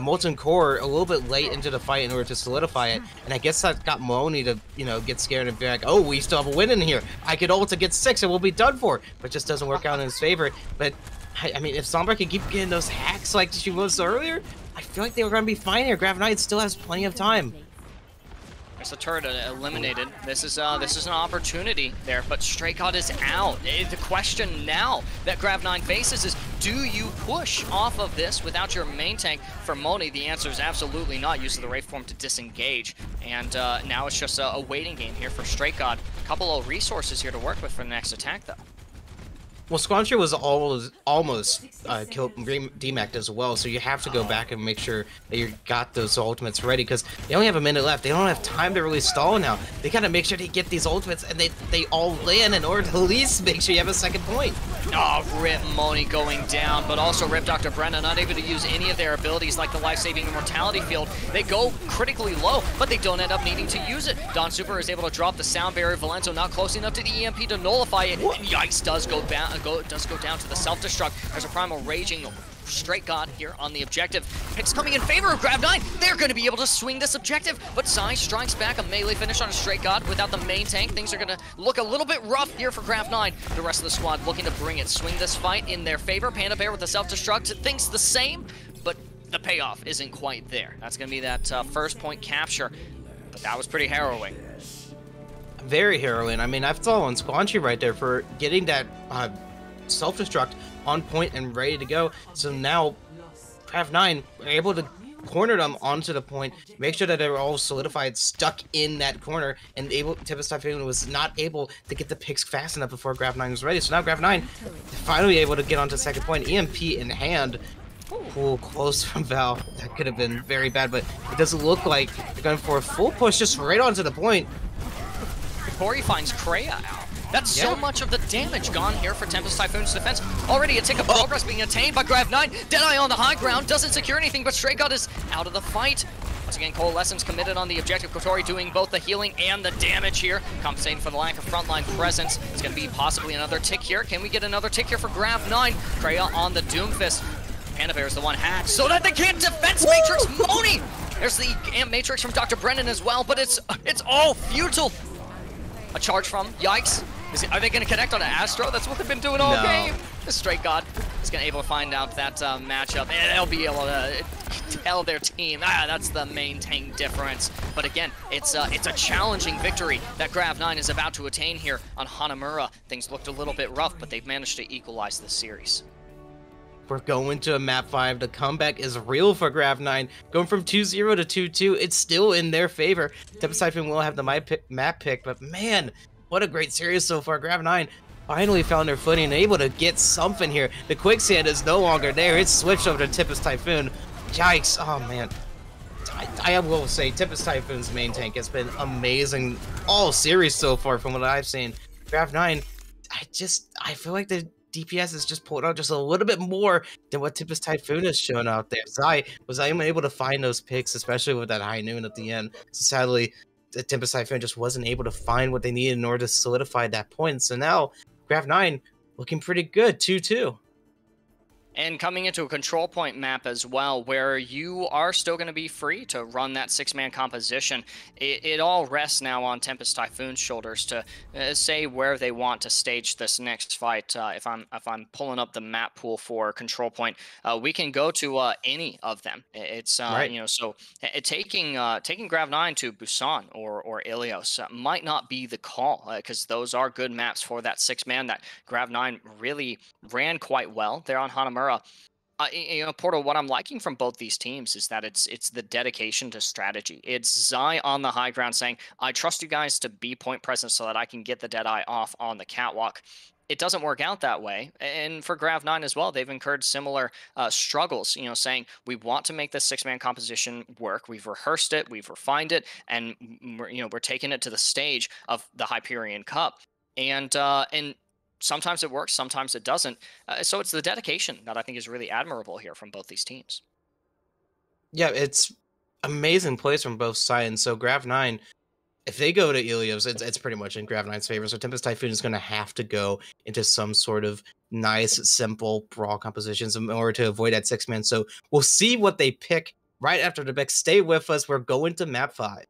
Molten Core a little bit late into the fight in order to solidify it, and I guess that got Moni to, you know, get scared and be like, oh, we still have a win in here. I could ult to get 6 and we'll be done for. But it just doesn't work out in his favor. But I mean, if Sombra could keep getting those hacks like she was earlier, I feel like they were going to be fine here. Grav-9 still has plenty of time. There's the turret eliminated. This is an opportunity there, but Stray God is out. The question now that Grav-9 faces is, do you push off of this without your main tank? For Moni, the answer is absolutely not. Use of the Wraith form to disengage, and now it's just a waiting game here for Stray God. A couple of resources here to work with for the next attack, though. Well, Squancher was almost killed DMAC'd as well, so you have to go back and make sure that you got those ultimates ready, because they only have a minute left. They don't have time to really stall now. They gotta make sure they get these ultimates and they all land in order to at least make sure you have a second point. Oh, rip Moni going down, but also rip Dr. Brenna, not able to use any of their abilities like the life-saving immortality field. They go critically low, but they don't end up needing to use it. Don Super is able to drop the sound barrier. Valenzo not close enough to the EMP to nullify it. And Yikes does go down to the self-destruct. There's a primal raging Straight God here on the objective. Picks coming in favor of Grav-9. They're going to be able to swing this objective, but Zai strikes back a melee finish on a Straight God without the main tank. Things are going to look a little bit rough here for Grav-9. The rest of the squad looking to bring it, swing this fight in their favor. Panda Bear with the self-destruct thinks the same, but the payoff isn't quite there. That's going to be that first point capture, but that was pretty harrowing. Very harrowing. I mean, I've fallen Squanchy right there for getting that self-destruct on point and ready to go. So now Grav-9 are able to corner them onto the point, make sure that they're all solidified, stuck in that corner, and Tempest Typhoon was not able to get the picks fast enough before Grav-9 was ready. So now Grav-9 finally able to get onto second point, EMP in hand. Cool, close from Val. That could have been very bad, but it doesn't look like they're going for a full push just right onto the point. Corey finds Kreia out. That's so much of the damage gone here for Tempest Typhoon's defense. Already a tick of progress being attained by Grav-9. Deadeye on the high ground, doesn't secure anything, but Stray God is out of the fight. Once again, Coalescence committed on the objective. Kotori doing both the healing and the damage here, compensating for the lack of frontline presence. It's going to be possibly another tick here. Can we get another tick here for Grav-9? Kreia on the Doomfist. Panda Bear is the one hacked so that they can't defense matrix Moni. There's the amp matrix from Dr. Brennan as well, but it's all futile. A charge from Yikes. Are they going to connect on an Astro? That's what they've been doing all game. The Straight God is going to able to find out that matchup, and they'll be able to tell their team, that's the main tank difference. But again, it's a challenging victory that Grav-9 is about to attain here on Hanamura. Things looked a little bit rough, but they've managed to equalize this series. We're going to a map 5. The comeback is real for Grav-9. Going from 2-0 to 2-2, it's still in their favor. Tempest Typhoon will have the map pick, but man, what a great series so far. Grav-9 finally found their footing and able to get something here. The quicksand is no longer there. It's switched over to Tempest Typhoon. Yikes. Oh, man. I will say Tempest Typhoon's main tank has been amazing all series so far from what I've seen. Grav-9, I feel like DPS is just pulling out just a little bit more than what Tempest Typhoon has shown out there. Zai was able to find those picks, especially with that high noon at the end. So sadly, the Tempest Typhoon just wasn't able to find what they needed in order to solidify that point. So now, Grav-9 looking pretty good, 2-2. And coming into a control point map as well, where you are still going to be free to run that 6-man composition. It all rests now on Tempest Typhoon's shoulders to say where they want to stage this next fight. If I'm pulling up the map pool for control point, we can go to any of them. It's Right. so taking Grav-9 to Busan or Ilios might not be the call, because those are good maps for that 6-man that Grav-9 really ran quite well there on Hanamura. Portal, what I'm liking from both these teams is that it's the dedication to strategy. It's Zai on the high ground saying, I trust you guys to be point present so that I can get the Deadeye off on the catwalk. It doesn't work out that way. And for Grav-9 as well, they've incurred similar struggles, saying, we want to make this 6-man composition work. We've rehearsed it, we've refined it, and we're taking it to the stage of the Hyperion Cup. And sometimes it works, sometimes it doesn't. So it's the dedication that I think is really admirable here from both these teams. Yeah, it's amazing plays from both sides. So Grav-9, if they go to Ilios, it's pretty much in Grav-9's favor. So Tempest Typhoon is going to have to go into some sort of nice, simple brawl compositions in order to avoid that 6-man. So we'll see what they pick right after the pick. Stay with us. We're going to map 5.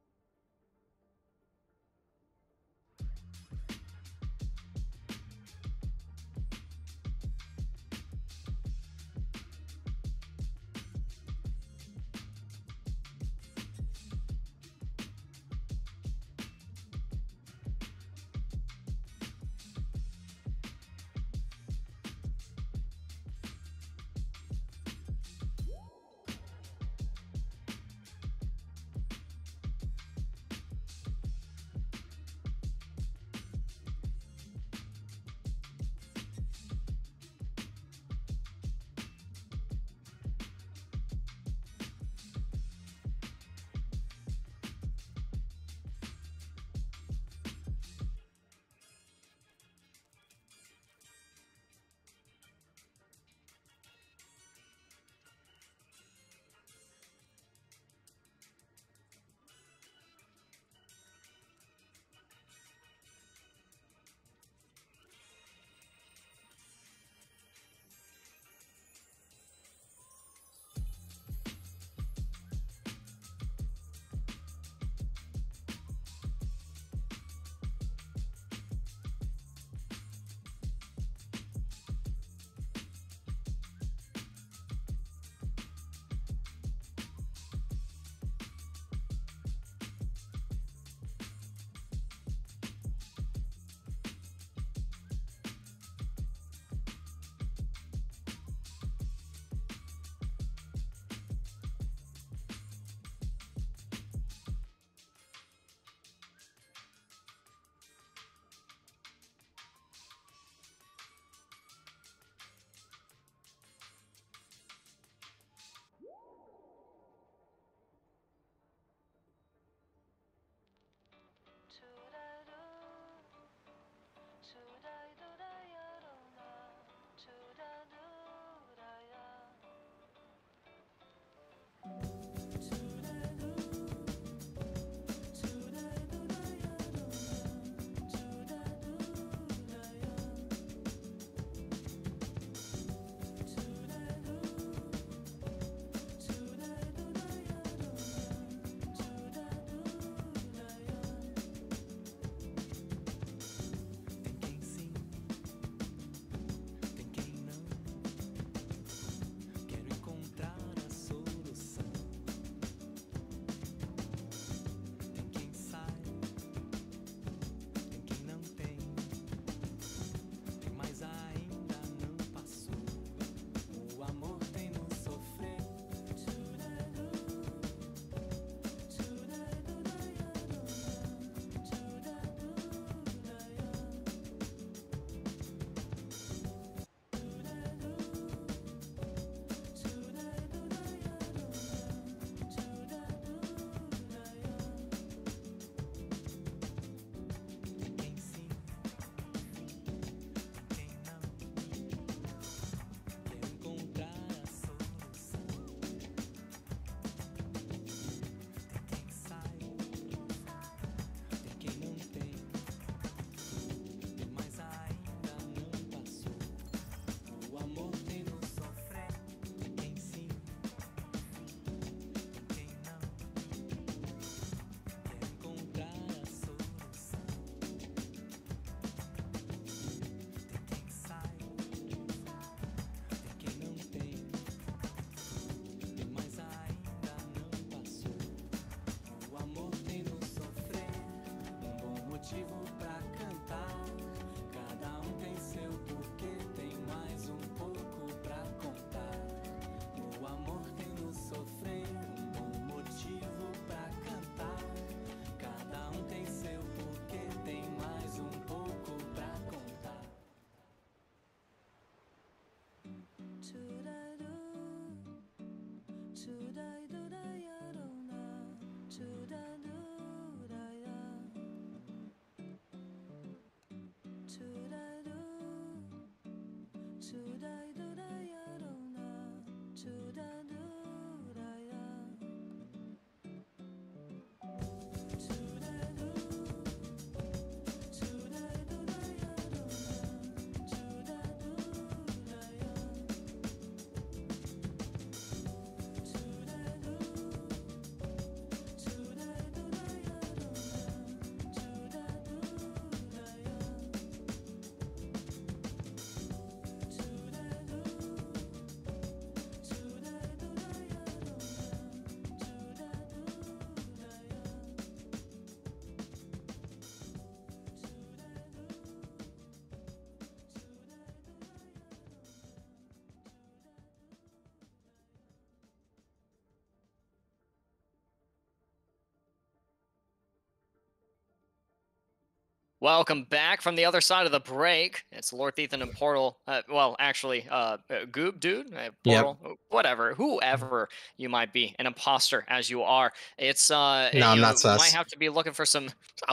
Welcome back from the other side of the break. It's Lord Ethan and Portal. Well, actually, Goob Dude, Yep. Portal, whatever, whoever you might be, an imposter as you are. It's No, I'm not might sus. have to be looking for some.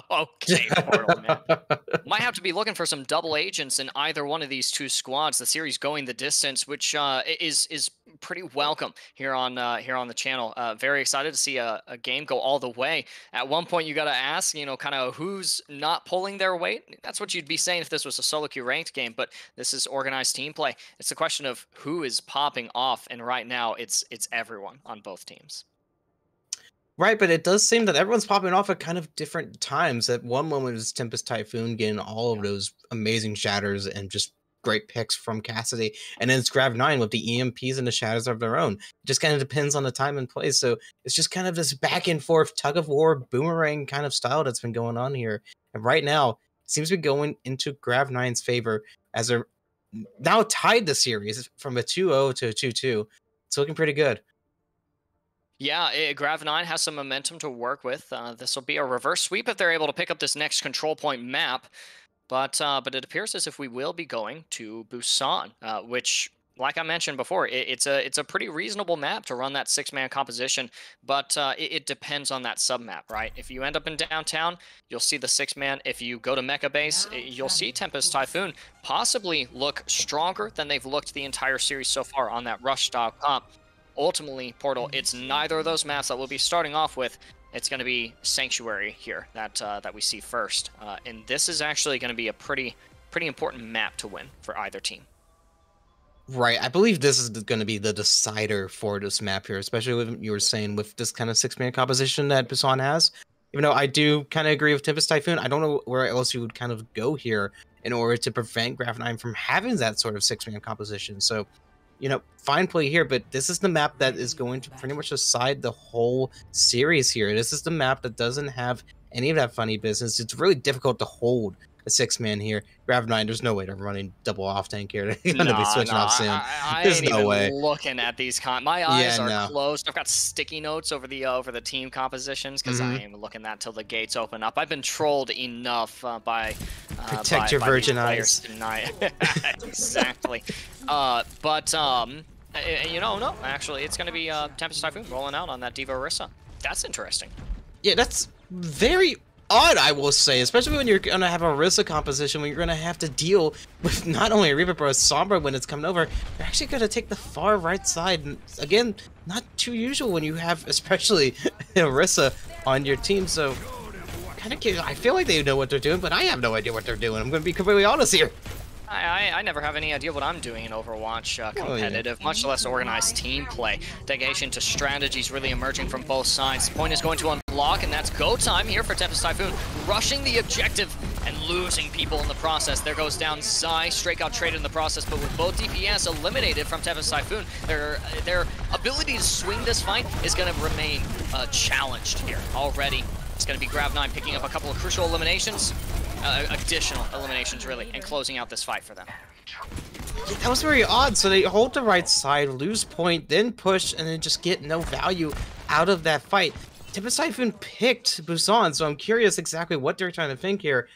Okay, Portal, man. Might have to be looking for some double agents in either one of these two squads. The series going the distance, which is pretty welcome here on the channel. Very excited to see a game go all the way. At one point, you got to ask, kind of who's not pulling their weight. That's what you'd be saying if this was a solo queue ranked game, but this is organized team play. It's a question of who is popping off, and right now it's everyone on both teams. Right, but it does seem that everyone's popping off at kind of different times. At one moment, it was Tempest Typhoon getting all of those amazing shatters and just great picks from Cassidy. And then it's Grav-9 with the EMPs and the shatters of their own. It just kind of depends on the time and place. So it's just kind of this back and forth tug of war boomerang kind of style that's been going on here. And right now, it seems to be going into Grav-9's favor as they're now tied the series from a 2-0 to a 2-2. It's looking pretty good. Yeah, Grav-9 has some momentum to work with. This will be a reverse sweep if they're able to pick up this next control point map. But it appears as if we will be going to Busan, which, like I mentioned before, it's a pretty reasonable map to run that six-man composition. But it depends on that sub-map, right? If you end up in downtown, you'll see the six-man. If you go to Mecha Base, you'll see Tempest Typhoon possibly look stronger than they've looked the entire series so far on that rush-style comp. Ultimately, Portal, it's neither of those maps that we'll be starting off with. It's going to be Sanctuary here that we see first. And this is actually going to be a pretty important map to win for either team. Right, I believe this is going to be the decider for this map here, especially with you were saying with this kind of six-man composition that Busan has. Even though I do kind of agree with Tempest Typhoon, I don't know where else you would kind of go here in order to prevent Grav-9 from having that sort of six-man composition. So, fine play here, but this is the map that is going to pretty much decide the whole series here. This is the map that doesn't have any of that funny business. It's really difficult to hold a six-man here. Grav-9, there's no way they're running double off tank here. They're going to be switching off soon. There's ain't no even way. looking at these my eyes are no. closed. I've got sticky notes over the team compositions because I am looking at till the gates open up. I've been trolled enough by Protect your virgin eyes tonight. Exactly. No, actually, it's going to be Tempest Typhoon rolling out on that Diva Orisa. That's interesting. Yeah, that's very odd, I will say, especially when you're going to have a Orisa composition, when you're going to have to deal with not only a Reaper, but a Sombra when it's coming over. You're actually going to take the far right side. And again, not too usual when you have, especially Orisa on your team. So, kind of curious. I feel like they know what they're doing, but I have no idea what they're doing. I'm going to be completely honest here. I never have any idea what I'm doing in Overwatch competitive, much less organized team play. Dedication to strategies really emerging from both sides. The point is going to unlock, and that's go time here for Tempest Typhoon, rushing the objective and losing people in the process. There goes down Zai, straight got traded in the process, but with both DPS eliminated from Tempest Typhoon, their ability to swing this fight is going to remain challenged here already. It's going to be Grav-9 picking up a couple of crucial eliminations. Additional eliminations, really, and closing out this fight for them. Yeah, that was very odd. So they hold the right side, lose point, then push, and then just get no value out of that fight. Tempest Typhoon picked Busan, so I'm curious exactly what they're trying to think here.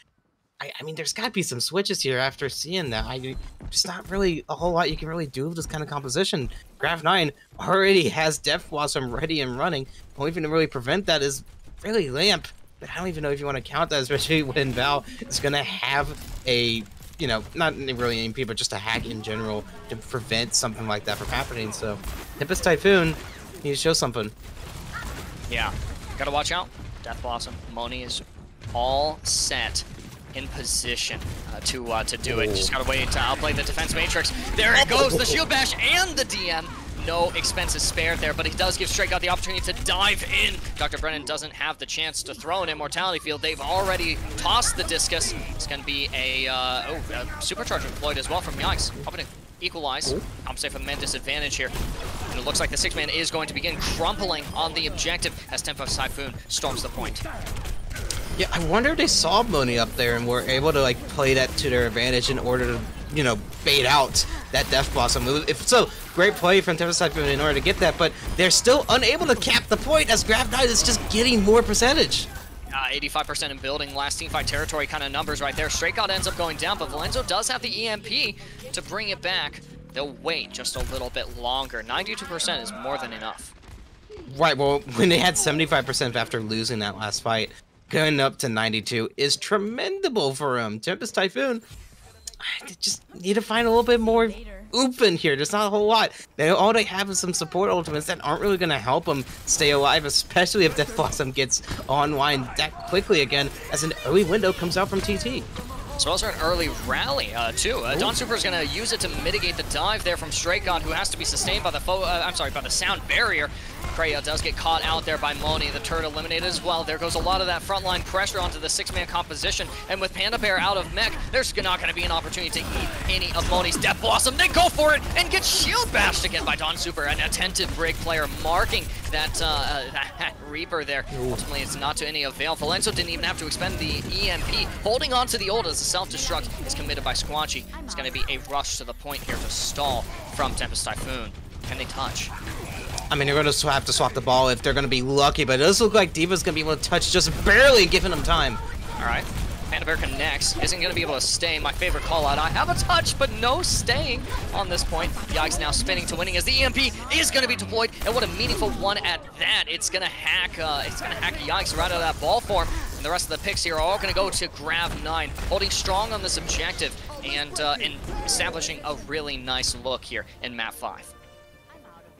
I mean, there's got to be some switches here after seeing that. There's not really a whole lot you can really do with this kind of composition. Grav-9 already has Death Blossom ready and running. The only thing to really prevent that is really Lamp. But I don't even know if you want to count that, especially when Val is going to have a, not really an AP, but just a hack in general to prevent something like that from happening. So, Tempest Typhoon needs to show something. Yeah, gotta watch out. Death Blossom, Moni is all set in position to do it. Just gotta wait to outplay the defense matrix. There it goes, the shield bash and the DM. No expenses spared there, but he does give Straight God the opportunity to dive in. Dr. Brennan doesn't have the chance to throw an Immortality Field. They've already tossed the discus. It's going to be a Supercharger deployed as well from Yikes. Hoping to equalize. I'm safe for the man disadvantage here. And it looks like the six-man is going to begin crumpling on the objective as Tempest Typhoon storms the point. Yeah, I wonder if they saw Moni up there and were able to play that to their advantage in order to, bait out that Death Blossom. If so, great play from Tempest Typhoon in order to get that, but they're still unable to cap the point as Grav-9 is just getting more percentage. 85% in building, last teamfight territory kind of numbers right there. Straight God ends up going down, but Valenzo does have the EMP to bring it back. They'll wait just a little bit longer. 92% is more than enough. Right, well, when they had 75% after losing that last fight, going up to 92 is tremendable for him. Tempest Typhoon, they just need to find a little bit more oomph in here. There's not a whole lot. All they have is some support ultimates that aren't really going to help them stay alive, especially if Death Blossom gets online that quickly again as an early window comes out from TT. As well as an early rally, too. Don Super is going to use it to mitigate the dive there from Straight God, who has to be sustained by the by the sound barrier. Kreia does get caught out there by Moni, the turret eliminated as well. There goes a lot of that frontline pressure onto the 6-man composition, and with Panda Bear out of mech, there's not going to be an opportunity to eat any of Moni's Death Blossom. They go for it and get shield bashed again by Don Super, an attentive break player marking that Reaper there. Ultimately, it's not to any avail. Valenzo didn't even have to expend the EMP, holding on to the ult as the self-destruct is committed by Squanchy. It's going to be a rush to the point here to stall from Tempest Typhoon. Can they touch? I mean, they're going to have to swap the ball if they're going to be lucky, but it does look like D.Va's going to be able to touch just barely, giving them time. All right. Panda Bear connects. Isn't going to be able to stay. My favorite call out. I have a touch, but no staying on this point. Yikes now spinning to winning as the EMP is going to be deployed, and what a meaningful one at that. It's going to hack. Yikes right out of that ball form, and the rest of the picks here are all going to go to Grav-9, holding strong on this objective and establishing a really nice look here in map 5.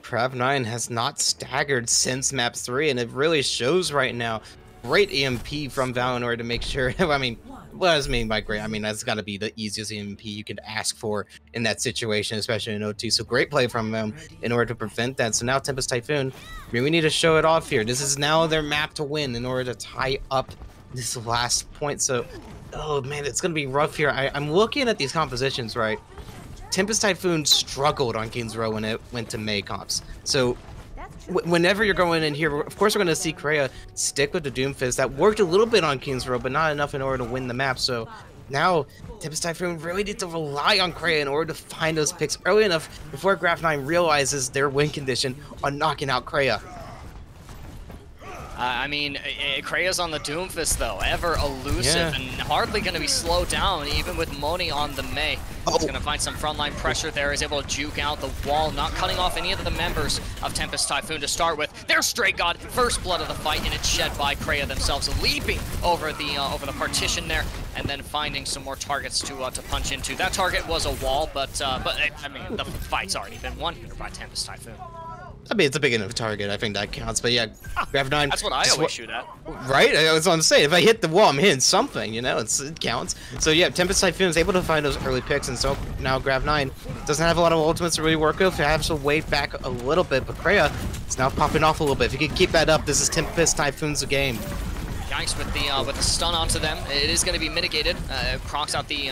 Grav-9 has not staggered since map 3, and it really shows right now. Great EMP from Valinor to make sure. I mean, what does it mean by great? I mean, that's got to be the easiest EMP you could ask for in that situation, especially in OT. So great play from them in order to prevent that. So now Tempest Typhoon, I mean, we need to show it off here. This is now their map to win in order to tie up this last point. So, oh man, it's going to be rough here. I'm looking at these compositions, right? Tempest Typhoon struggled on King's Row when it went to May comps. So whenever you're going in here, of course we're going to see Kreia stick with the Doomfist. That worked a little bit on King's Row, but not enough in order to win the map. So now Tempest Typhoon really need to rely on Kreia in order to find those picks early enough before Grav-9 realizes their win condition on knocking out Kreia. I mean, Kreia's on the Doomfist, though. Ever elusive and hardly going to be slowed down, even with Moni on the Mei. He's going to find some frontline pressure there. Is able to juke out the wall, not cutting off any of the members of Tempest Typhoon to start with. There's Straight God, first blood of the fight, and it's shed by Kreia themselves, leaping over the partition there, and then finding some more targets to punch into. That target was a wall, but I mean, the fight's already been won here by Tempest Typhoon. I mean, it's a big enough target. I think that counts. But yeah, Grav-9. That's what I always shoot at. Right? That's what I'm saying. If I hit the wall, I'm hitting something, you know? It counts. So yeah, Tempest Typhoon is able to find those early picks, and so now Grav-9 doesn't have a lot of ultimates to really work with. He has to wait back a little bit, but Kreia is now popping off a little bit. If you can keep that up, this is Tempest Typhoon's game. Yikes with the stun onto them. It is going to be mitigated. Procs out the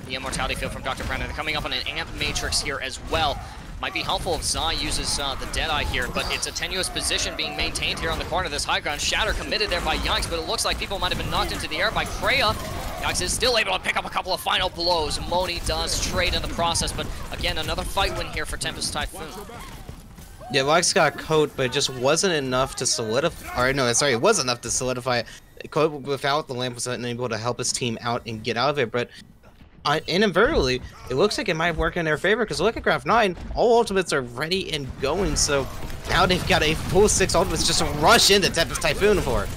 immortality field from Dr. Brennan. They're coming up on an amp matrix here as well. Might be helpful if Zai uses the Deadeye here, but it's a tenuous position being maintained here on the corner of this high ground. Shatter committed there by Yikes, but it looks like people might have been knocked into the air by Kreia. Yikes is still able to pick up a couple of final blows. Moni does trade in the process, but again, another fight win here for Tempest Typhoon. Yeah, Yikes got Coat, but it just wasn't enough to solidify. Or no, sorry, it was enough to solidify. Coat without the lamp was unable to help his team out and get out of it, but inadvertently, it looks like it might work in their favor, because look at Grav-9, all ultimates are ready and going, so now they've got a full 6 ultimates just to rush into Tempest Typhoon for.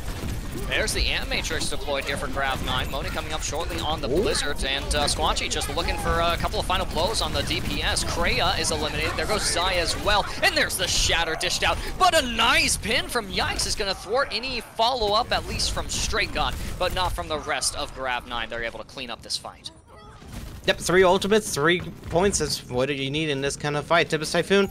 There's the Amp Matrix deployed here for Grav-9. Moni coming up shortly on the Blizzard, and Squanchy just looking for a couple of final blows on the DPS. Kreia is eliminated. There goes Zai as well, and there's the Shatter dished out. But a nice pin from Yikes is going to thwart any follow-up, at least from Straight God, but not from the rest of Grav-9. They're able to clean up this fight. Yep, 3 ultimates, 3 points. That's what do you need in this kind of fight. Tempest Typhoon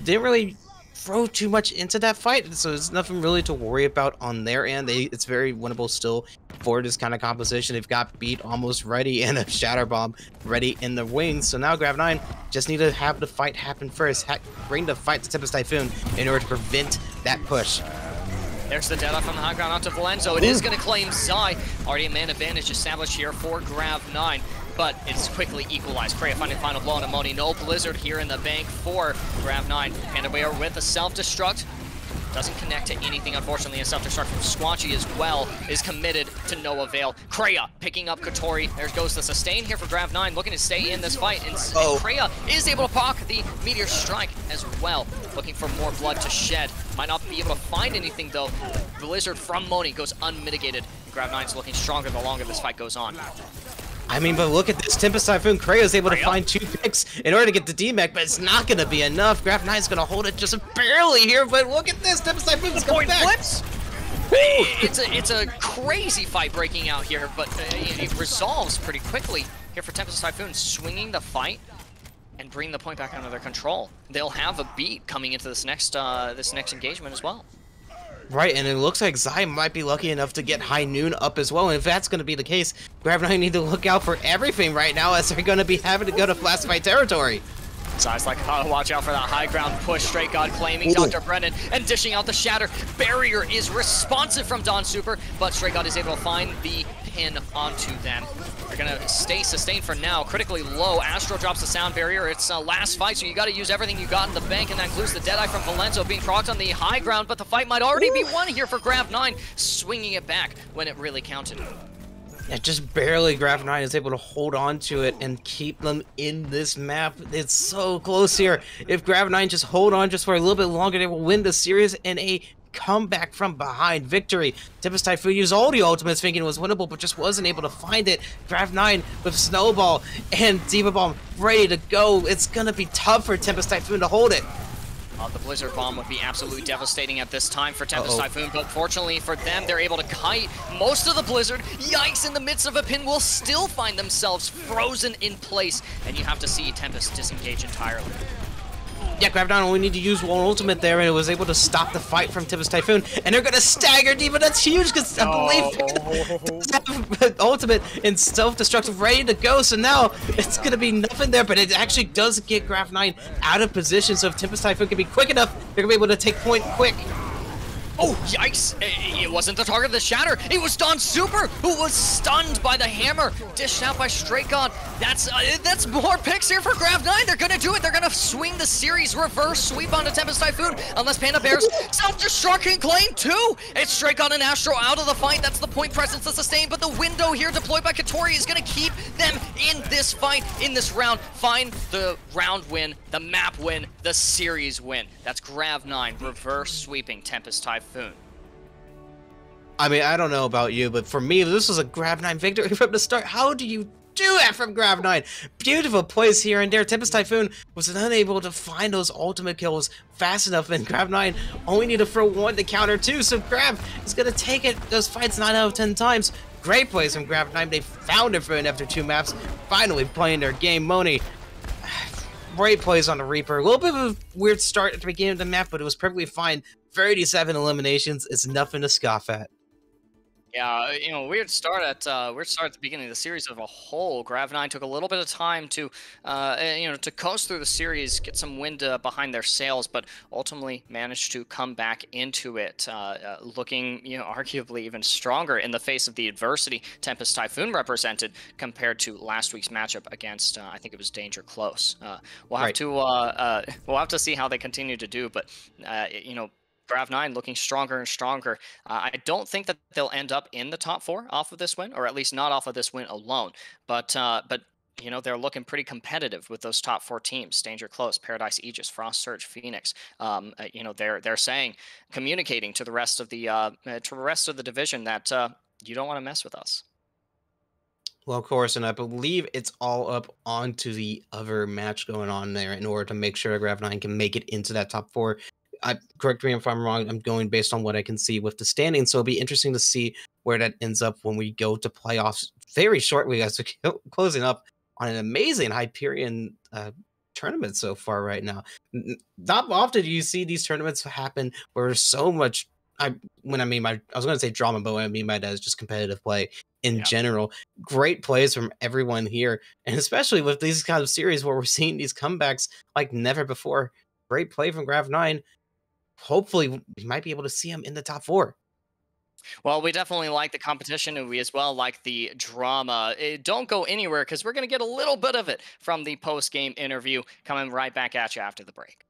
didn't really throw too much into that fight, so there's nothing really to worry about on their end. It's very winnable still for this kind of composition. They've got Beat almost ready and a Shatter Bomb ready in the wings. So now Grav-9 just need to have the fight happen first. Bring the fight to Tempest Typhoon in order to prevent that push. There's the Deadeye from the high ground onto Valenzo. It is going to claim Zai. Already a man advantage established here for Grav-9, but it's quickly equalized. Kreia finding final blow on Moni. No Blizzard here in the bank for Grav-9. Panda Bear with a self-destruct. Doesn't connect to anything, unfortunately, and self-destruct from Squanchy as well is committed to no avail. Kreia picking up Kotori. There goes the sustain here for Grav-9, looking to stay in this fight, and Kreia is able to proc the Meteor Strike as well, looking for more blood to shed. Might not be able to find anything, though. Blizzard from Moni goes unmitigated. Grav-9's looking stronger the longer this fight goes on. I mean, but look at this. Tempest Typhoon Kreia is able to find 2 picks in order to get the D-Mech, but it's not going to be enough. Grav-9 is going to hold it just barely here, but look at this. Tempest Typhoon's coming back. Flips. It's a crazy fight breaking out here, but it resolves pretty quickly here for Tempest Typhoon, swinging the fight and bringing the point back under their control. They'll have a beat coming into this next engagement as well. Right, and it looks like Zai might be lucky enough to get High Noon up as well, and if that's going to be the case, Grav-9 need to look out for everything right now as they're going to be having to go to last fight territory. Zai's like, oh, watch out for that high ground push. Straight God claiming Dr. Brennan and dishing out the shatter. Barrier is responsive from Don Super, but Straight God is able to find the pin onto them. They're gonna stay sustained for now. Critically low. Astro drops the sound barrier. It's last fight, so you got to use everything you got in the bank, and that includes the Deadeye from Valenzo being procced on the high ground, but the fight might already be won here for Grav-9, swinging it back when it really counted. Yeah, just barely Grav-9 is able to hold on to it and keep them in this map. It's so close here. If Grav-9 just hold on just for a little bit longer, they will win the series in a comeback from behind victory. Tempest Typhoon used all the ultimates thinking it was winnable, but just wasn't able to find it. Grav-9 with Snowball and Diva Bomb ready to go. It's gonna be tough for Tempest Typhoon to hold it. The Blizzard Bomb would be absolutely devastating at this time for Tempest Typhoon, but fortunately for them, they're able to kite most of the Blizzard. Yikes, in the midst of a pin, will still find themselves frozen in place, and you have to see Tempest disengage entirely. Yeah, Grav-9 only need to use one ultimate there, and it was able to stop the fight from Tempest Typhoon. And they're gonna stagger Diva. That's huge because I believe have ultimate and self-destructive ready to go. So now it's gonna be nothing there, but it actually does get Grav-9 out of position. So if Tempest Typhoon can be quick enough, they're gonna be able to take point quick. Oh, yikes! It wasn't the target of the shatter. It was Don Super, who was stunned by the hammer, dished out by Straight God. That's more picks here for Grav-9. They're gonna do it. They're gonna swing the series reverse sweep onto Tempest Typhoon, unless Panda Bears self-destruct can claim too. It's Straight God and Astro out of the fight. That's the point presence to sustain, but the window here deployed by Kotori is gonna keep them in this fight, in this round. Find the round win, the map win, the series win. That's Grav-9 reverse sweeping Tempest Typhoon. I mean, I don't know about you, but for me, this was a Grav-9 victory from the start. How do you do that from Grav-9? Beautiful plays here and there. Tempest Typhoon was unable to find those ultimate kills fast enough, and Grav-9 only need to throw one to counter two, so Grav is going to take it those fights 9 out of 10 times. Great plays from Grav-9. They found it for it after 2 maps, finally playing their game. Moni, great plays on the Reaper. A little bit of a weird start at the beginning of the map, but it was perfectly fine. 37 eliminations is nothing to scoff at. Yeah, you know, weird start at the beginning of the series as a whole. Grav-9 took a little bit of time to, to coast through the series, get some wind behind their sails, but ultimately managed to come back into it, looking, arguably even stronger in the face of the adversity Tempest Typhoon represented compared to last week's matchup against, I think it was Danger Close. We'll have to see how they continue to do, but Grav-9 looking stronger and stronger. I don't think that they'll end up in the top 4 off of this win, or at least not off of this win alone. But they're looking pretty competitive with those top 4 teams: Danger Close, Paradise Aegis, Frost Surge, Phoenix. They're saying, communicating to the rest of the division that you don't want to mess with us. Well, of course, and I believe it's all up onto the other match going on there in order to make sure Grav-9 can make it into that top 4. Correct me if I'm wrong, I'm going based on what I can see with the standings, so it'll be interesting to see where that ends up when we go to playoffs very shortly, as we're closing up on an amazing Hyperion tournament so far right now. Not often do you see these tournaments happen where there's so much, I was going to say drama, but what I mean by that is just competitive play in general. Great plays from everyone here, and especially with these kind of series where we're seeing these comebacks like never before. Great play from Grav-9. Hopefully, we might be able to see him in the top 4. Well, we definitely like the competition, and we as well like the drama. Don't go anywhere, because we're going to get a little bit of it from the post-game interview coming right back at you after the break.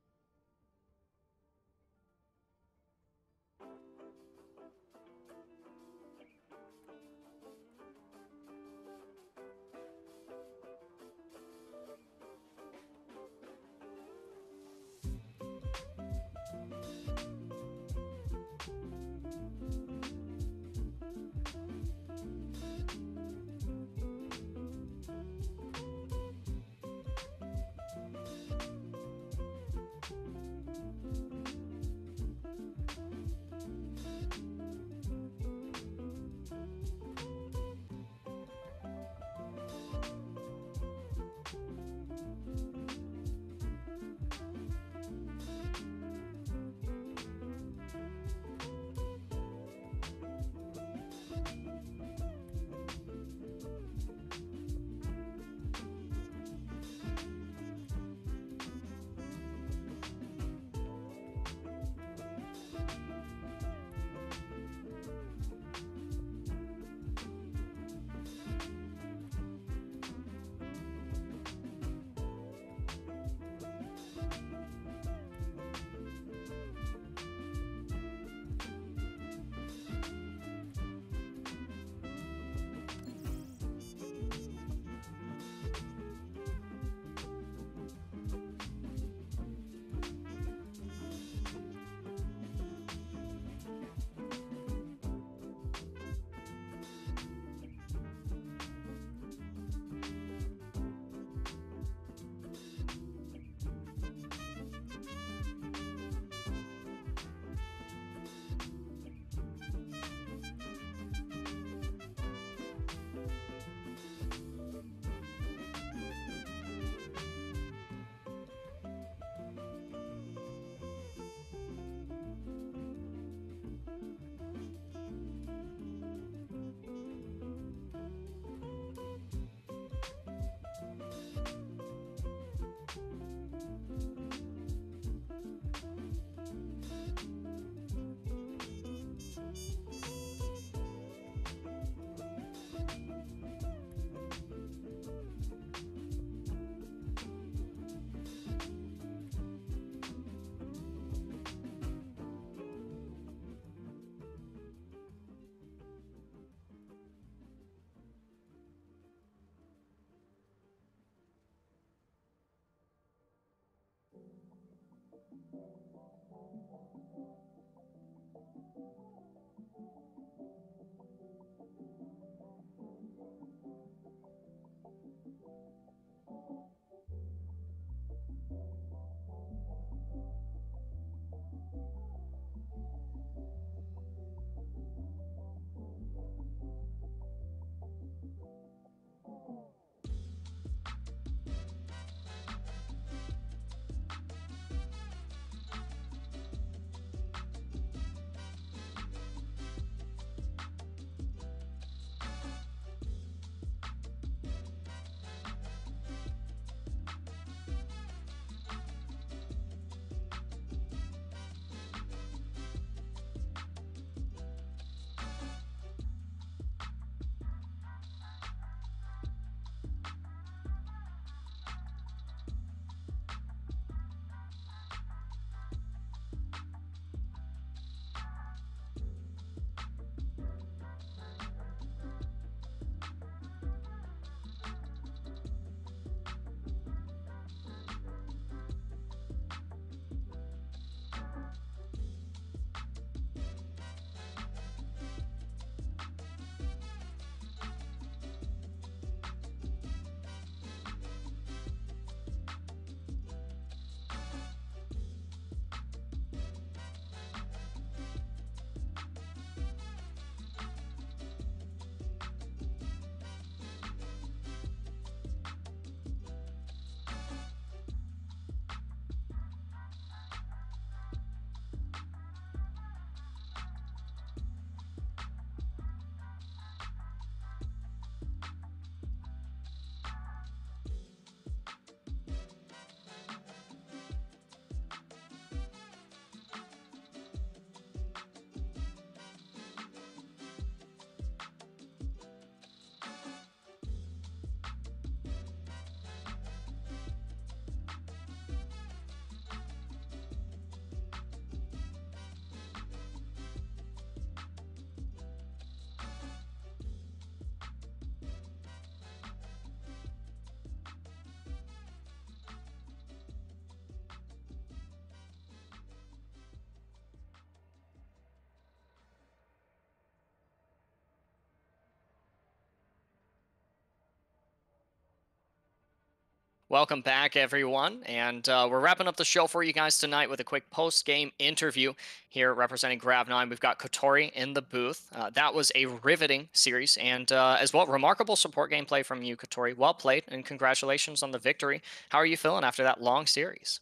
Welcome back, everyone. And we're wrapping up the show for you guys tonight with a quick post game interview here representing Grav-9. We've got Kotori in the booth. That was a riveting series and as well, remarkable support gameplay from you, Kotori. Well played, and congratulations on the victory. How are you feeling after that long series?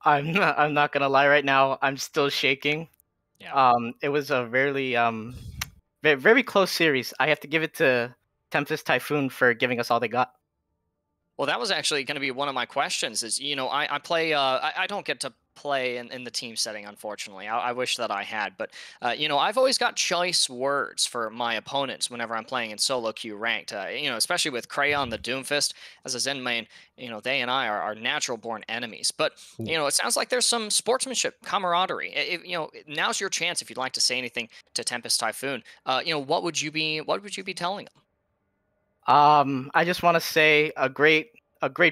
I'm not gonna lie right now. I'm still shaking. Yeah. It was a very, very close series. I have to give it to Tempest Typhoon for giving us all they got. Well, that was actually going to be one of my questions. Is I play. I don't get to play in the team setting, unfortunately. I wish that I had, but I've always got choice words for my opponents whenever I'm playing in solo queue ranked. Especially with Crayon the Doomfist as a Zen main. They and I are natural born enemies. But Ooh. it sounds like there's some sportsmanship, camaraderie. Now's your chance if you'd like to say anything to Tempest Typhoon. What would you be telling them? I just want to say a great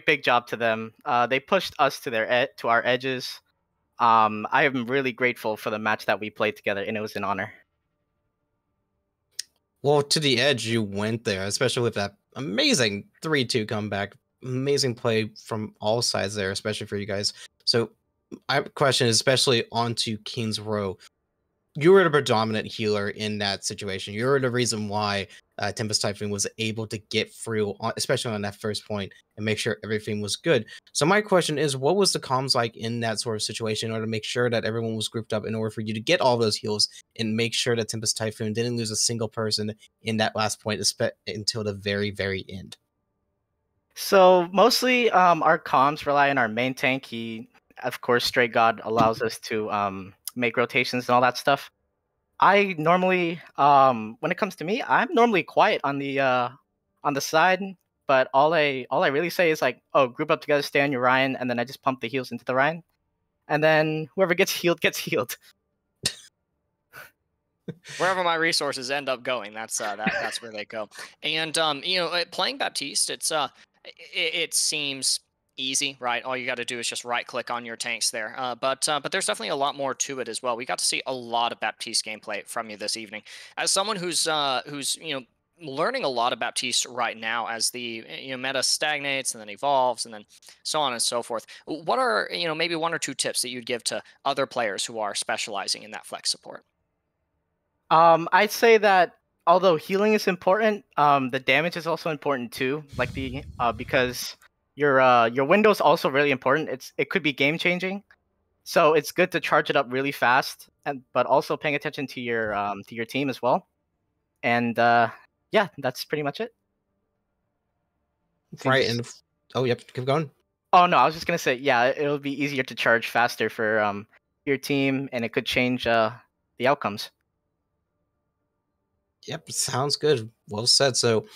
big job to them. They pushed us to our edges. I am really grateful for the match that we played together, and it was an honor. Well, to the edge you went there, especially with that amazing 3-2 comeback. Amazing play from all sides there, especially for you guys. So I have a question, especially onto King's Row. You were the predominant healer in that situation. You were the reason why Tempest Typhoon was able to get through, especially on that first point, and make sure everything was good. So my question is, what was the comms like in that sort of situation in order to make sure that everyone was grouped up in order for you to get all those heals and make sure that Tempest Typhoon didn't lose a single person in that last point until the very, very end? So mostly, our comms rely on our main tank. He, of course, Stray God allows us to make rotations and all that stuff. I normally, when it comes to me, I'm normally quiet on the side. But all I really say is like, oh, group up together, stay on your Ryan, and then I just pump the heals into the Ryan, and then whoever gets healed gets healed. Wherever my resources end up going, that's where they go. And playing Baptiste, it seems Easy, right? All you got to do is just right click on your tanks there. But there's definitely a lot more to it as well. We got to see a lot of Baptiste gameplay from you this evening. As someone who's learning a lot of Baptiste right now, as the meta stagnates and then evolves and then so on and so forth. What are maybe one or two tips that you'd give to other players who are specializing in that flex support? I'd say that although healing is important, the damage is also important too. Like the because your window is also really important. It could be game changing, so it's good to charge it up really fast, and but also paying attention to your team as well. And yeah, that's pretty much it. Right, Seems. and oh, yep, keep going. Oh no, I was just gonna say yeah, it'll be easier to charge faster for your team, and it could change the outcomes. Yep, sounds good. Well said. So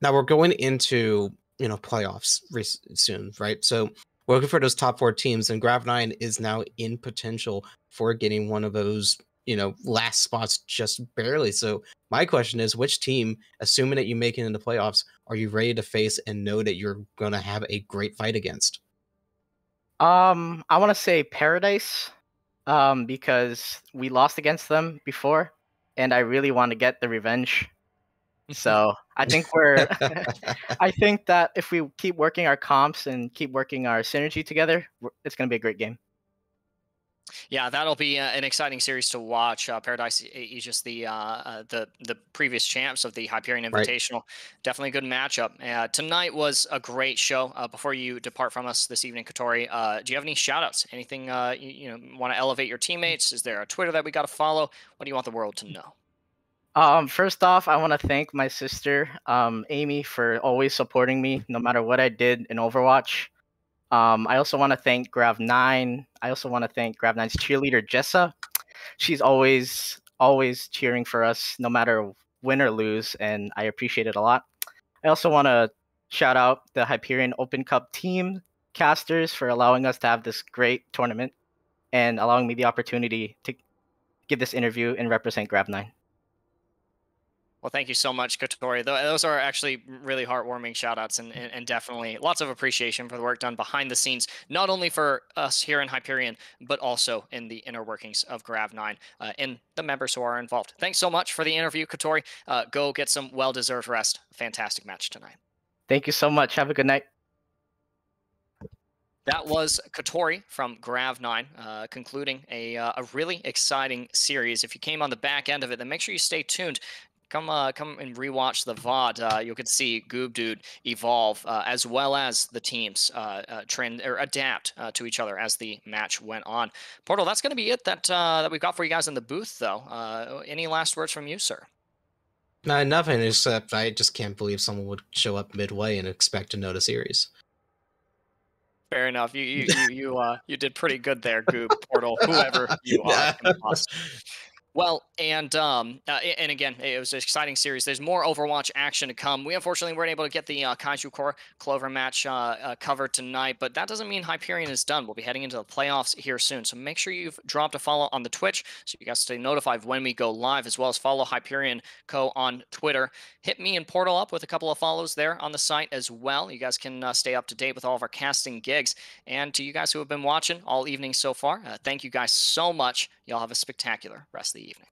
now we're going into playoffs soon, right? So we're looking for those top four teams, and Grav-9 is now in potential for getting one of those last spots just barely. So my question is, which team, assuming that you make it into playoffs, are you ready to face and know that you're going to have a great fight against? I want to say Paradise, because we lost against them before, and I really want to get the revenge. So I think I think that if we keep working our comps and keep working our synergy together, it's gonna be a great game. Yeah, that'll be an exciting series to watch. Paradise is just the previous champs of the Hyperion Right. Invitational. Definitely a good matchup. Tonight was a great show. Before you depart from us this evening, Katori, do you have any shout outs? Anything want to elevate your teammates? Is there a Twitter that we got to follow? What do you want the world to know? First off, I want to thank my sister, Amy, for always supporting me no matter what I did in Overwatch. I also want to thank Grav-9. I also want to thank Grav-9's cheerleader, Jessa. She's always cheering for us no matter win or lose, and I appreciate it a lot. I also want to shout out the Hyperion Open Cup team casters for allowing us to have this great tournament and allowing me the opportunity to give this interview and represent Grav-9. Well, thank you so much, Katori. Those are actually really heartwarming shout outs and definitely lots of appreciation for the work done behind the scenes, not only for us here in Hyperion, but also in the inner workings of Grav-9 and the members who are involved. Thanks so much for the interview, Katori. Go get some well deserved rest. Fantastic match tonight. Thank you so much. Have a good night. That was Katori from Grav-9, concluding a really exciting series. If you came on the back end of it, then make sure you stay tuned. Come and rewatch the VOD. You could see Goob Dude evolve, as well as the teams trend or adapt to each other as the match went on. Portal, that's going to be it that we've got for you guys in the booth, though. Any last words from you, sir? Nothing, except I just can't believe someone would show up midway and expect to know the series. Fair enough. You did pretty good there, Goob, Portal, whoever you are. Impossible. Well, and again, it was an exciting series. There's more Overwatch action to come. We unfortunately weren't able to get the Kaiju Core Clover match covered tonight, but that doesn't mean Hyperion is done. We'll be heading into the playoffs here soon, so make sure you've dropped a follow on the Twitch so you guys stay notified when we go live, as well as follow Hyperion Co. on Twitter. Hit me and Portal up with a couple of follows there on the site as well. You guys can stay up to date with all of our casting gigs. And to you guys who have been watching all evening so far, thank you guys so much. Y'all have a spectacular rest of the evening.